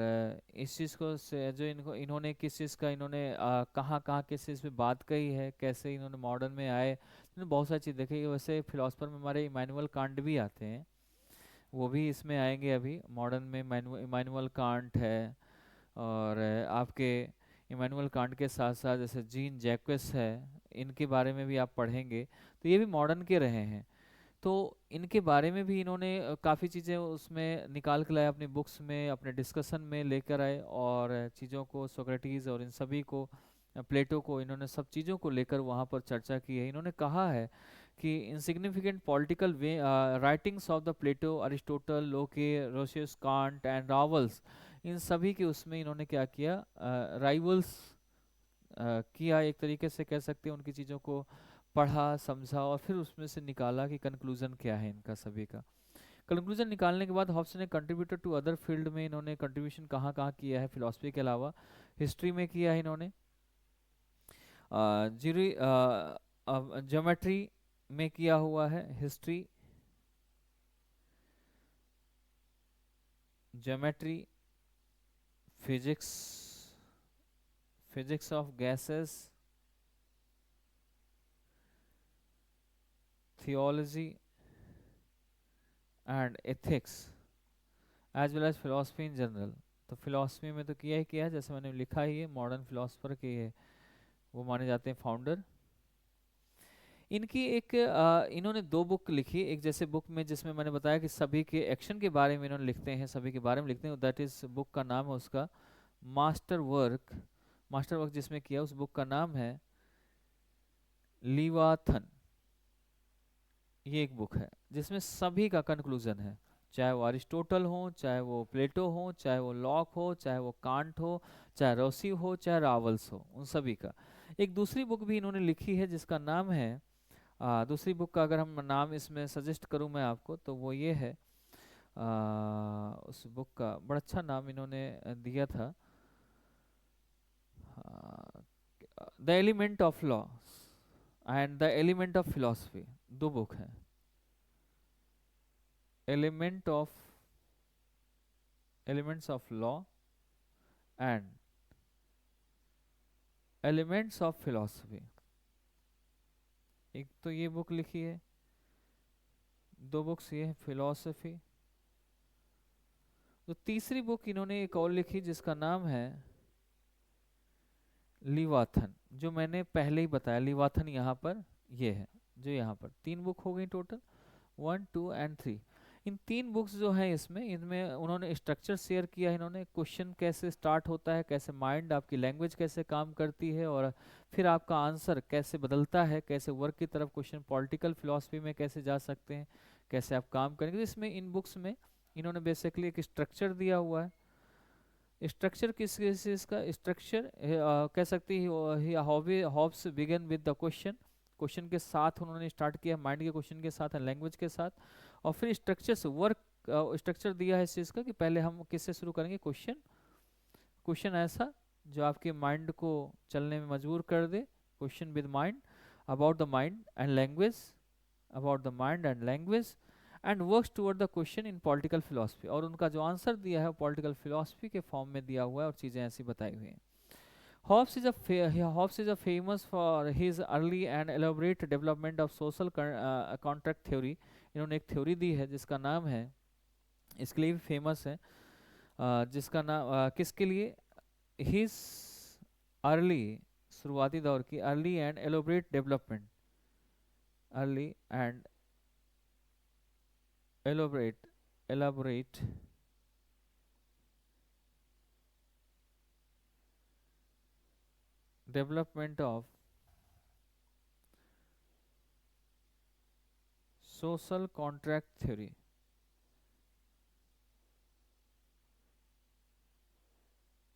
इस चीज़ को जो इनको इन्होंने किस चीज़ का इन्होंने कहाँ कहाँ किस चीज़ पे बात कही है, कैसे इन्होंने मॉडर्न में आए, इन्होंने बहुत सारी चीज़ देखी। वैसे फिलोसफर में हमारे इमानुअल कांट भी आते हैं, वो भी इसमें आएंगे अभी मॉडर्न में। इमानुअल कांट है, और आपके इमानुअल कांट के साथ साथ जैसे जीन जैक्वेस है, इनके बारे में भी आप पढ़ेंगे, तो ये भी मॉडर्न के रहे हैं। तो इनके बारे में भी इन्होंने काफ़ी चीज़ें उसमें निकाल के लाए, अपनी बुक्स में अपने डिस्कशन में लेकर आए, और चीज़ों को सोक्रेटिस और इन सभी को, प्लेटो को, इन्होंने सब चीज़ों को लेकर वहाँ पर चर्चा की है। इन्होंने कहा है कि insignificant political way writings of the Plato, Aristotle, Locke, Grotius, can't and रावल्स, इन सभी के उसमें इन्होंने क्या किया, राइवल्स किया, एक तरीके से कह सकते हैं। उनकी चीज़ों को पढ़ा, समझा, और फिर उसमें से निकाला कि कंक्लूजन क्या है इनका सभी का। कंक्लूजन निकालने के बाद हॉब्स ने कंट्रीब्यूटेड टू अदर फील्ड में, इन्होंने कंट्रीब्यूशन कहाँ कहाँ किया है फिलोसफी के अलावा, हिस्ट्री में किया है इन्होंने, जीरी ज्योमेट्री में किया हुआ है, history, geometry, physics, physics of gases, theology and ethics, as well as philosophy in general. तो फिलोसफी में तो किया ही किया है, जैसे मैंने लिखा ही है, मॉडर्न फिलोसफर के ये वो माने जाते हैं फाउंडर। इनकी एक इन्होंने दो बुक लिखी, एक जैसे बुक में जिसमें मैंने बताया कि सभी के एक्शन के बारे में इन्होंने लिखते हैं, सभी के बारे में लिखते हैं, दैट इज बुक का नाम है उसका मास्टर वर्क। मास्टर वर्क जिसमें किया, उस बुक का नाम है लीवाथन। ये एक बुक है जिसमें सभी का कंक्लूजन है, चाहे वो अरिस्टोटल हो, चाहे वो प्लेटो हो, चाहे वो लॉक हो, चाहे वो कांट हो, चाहे रोसी हो, चाहे रावल्स हो, उन सभी का। एक दूसरी बुक भी इन्होंने लिखी है जिसका नाम है, दूसरी बुक का अगर हम नाम इसमें सजेस्ट करूं मैं आपको, तो वो ये है, उस बुक का बड़ा अच्छा नाम इन्होंने दिया था, the element of law and the element of philosophy. दो बुक हैं, element of elements of law and elements of philosophy. एक तो ये बुक लिखी है, दो बुक्स ये है फिलोसफी। तो तीसरी बुक इन्होंने एक और लिखी जिसका नाम है लीवाथन, जो मैंने पहले ही बताया, लीवाथन यहाँ पर ये है, जो यहाँ पर तीन बुक हो गई टोटल, 1, 2 एंड 3। इन तीन बुक्स जो हैं इसमें, इनमें उन्होंने स्ट्रक्चर शेयर किया है। इन्होंने क्वेश्चन कैसे स्टार्ट होता है, कैसे माइंड, आपकी लैंग्वेज कैसे काम करती है, और फिर आपका आंसर कैसे बदलता है, कैसे वर्क की तरफ क्वेश्चन पॉलिटिकल फिलोसफी में कैसे जा सकते हैं, कैसे आप काम करेंगे। तो इसमें इन बुक्स में इन्होंने बेसिकली एक स्ट्रक्चर दिया हुआ है। स्ट्रक्चर किस चीज़ का स्ट्रक्चर कह सकते हैं, Hobbes began with the question, question के साथ उन्होंने स्टार्ट किया, माइंड के क्वेश्चन के साथ, लैंग्वेज के साथ, और फिर स्ट्रक्चर से वर्क स्ट्रक्चर दिया है इस चीज़ का कि पहले हम किससे शुरू करेंगे, क्वेश्चन, क्वेश्चन ऐसा जो आपके माइंड को चलने में मजबूर कर दे, question with mind, about the mind and language, about the mind and language, and works toward the question in political philosophy. और उनका जो आंसर दिया है वो पॉलिटिकल फिलोसफी के फॉर्म में दिया हुआ है, और चीज़ें ऐसी बताई हुई हैं। Hobbes is a famous for his early and elaborate development of social contract theory। इन्होंने एक थ्योरी दी है जिसका नाम है, इसके लिए भी फेमस है, जिसका नाम किसके लिए, हिज अर्ली, शुरुआती दौर की early and elaborate development, early and elaborate development of social contract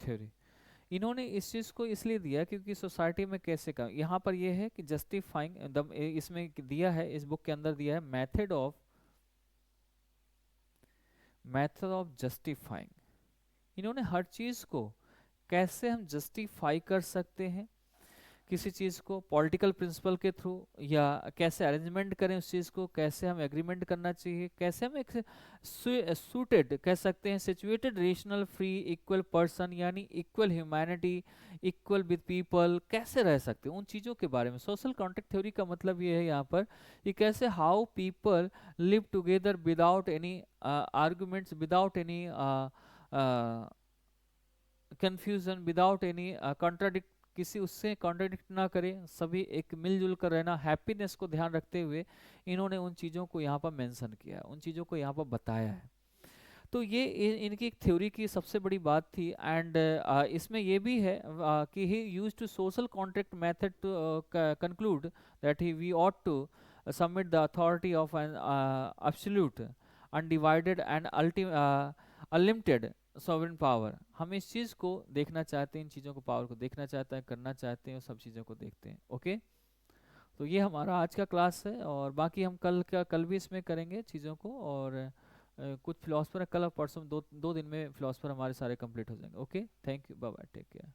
theory. इन्होंने इस चीज को इसलिए दिया क्योंकि सोसाइटी में कैसे काम, यहाँ पर यह है कि जस्टिफाइंग द, इसमें दिया है, इस बुक के अंदर दिया है मेथड ऑफ जस्टिफाइंग। इन्होंने हर चीज को कैसे हम जस्टिफाई कर सकते हैं, किसी चीज़ को पॉलिटिकल प्रिंसिपल के थ्रू, या कैसे अरेंजमेंट करें उस चीज़ को, कैसे हम एग्रीमेंट करना चाहिए, कैसे हम एक सूटेड कह सकते हैं, situated rational free equal person यानी equal humanity, equal with people कैसे रह सकते हैं, उन चीज़ों के बारे में। सोशल कॉन्ट्रैक्ट थ्योरी का मतलब ये है यहाँ पर कि कैसे how people live together without any arguments, without any confusion, without any contradict, किसी उससे कॉन्ट्राडिक्ट ना करें, सभी एक मिलजुल कर रहना, हैप्पीनेस को ध्यान रखते हुए इन्होंने उन चीज़ों को यहाँ पर मेंशन किया है, उन चीज़ों को यहाँ पर बताया है। तो ये इनकी थ्योरी की सबसे बड़ी बात थी। एंड इसमें ये भी है कि he use to social contract method to conclude that he we ought to submit the authority of an absolute, undivided and unlimited sovereign power। हम इस चीज़ को देखना चाहते हैं, इन चीज़ों को, पावर को देखना चाहते हैं, करना चाहते हैं, और सब चीज़ों को देखते हैं। ओके, तो ये हमारा आज का क्लास है, और बाकी हम कल भी इसमें करेंगे चीज़ों को। और कुछ फिलोसफर कल और परसों, दो दिन में फिलोसफर हमारे सारे कंप्लीट हो जाएंगे। Okay, thank you, bye bye, take care.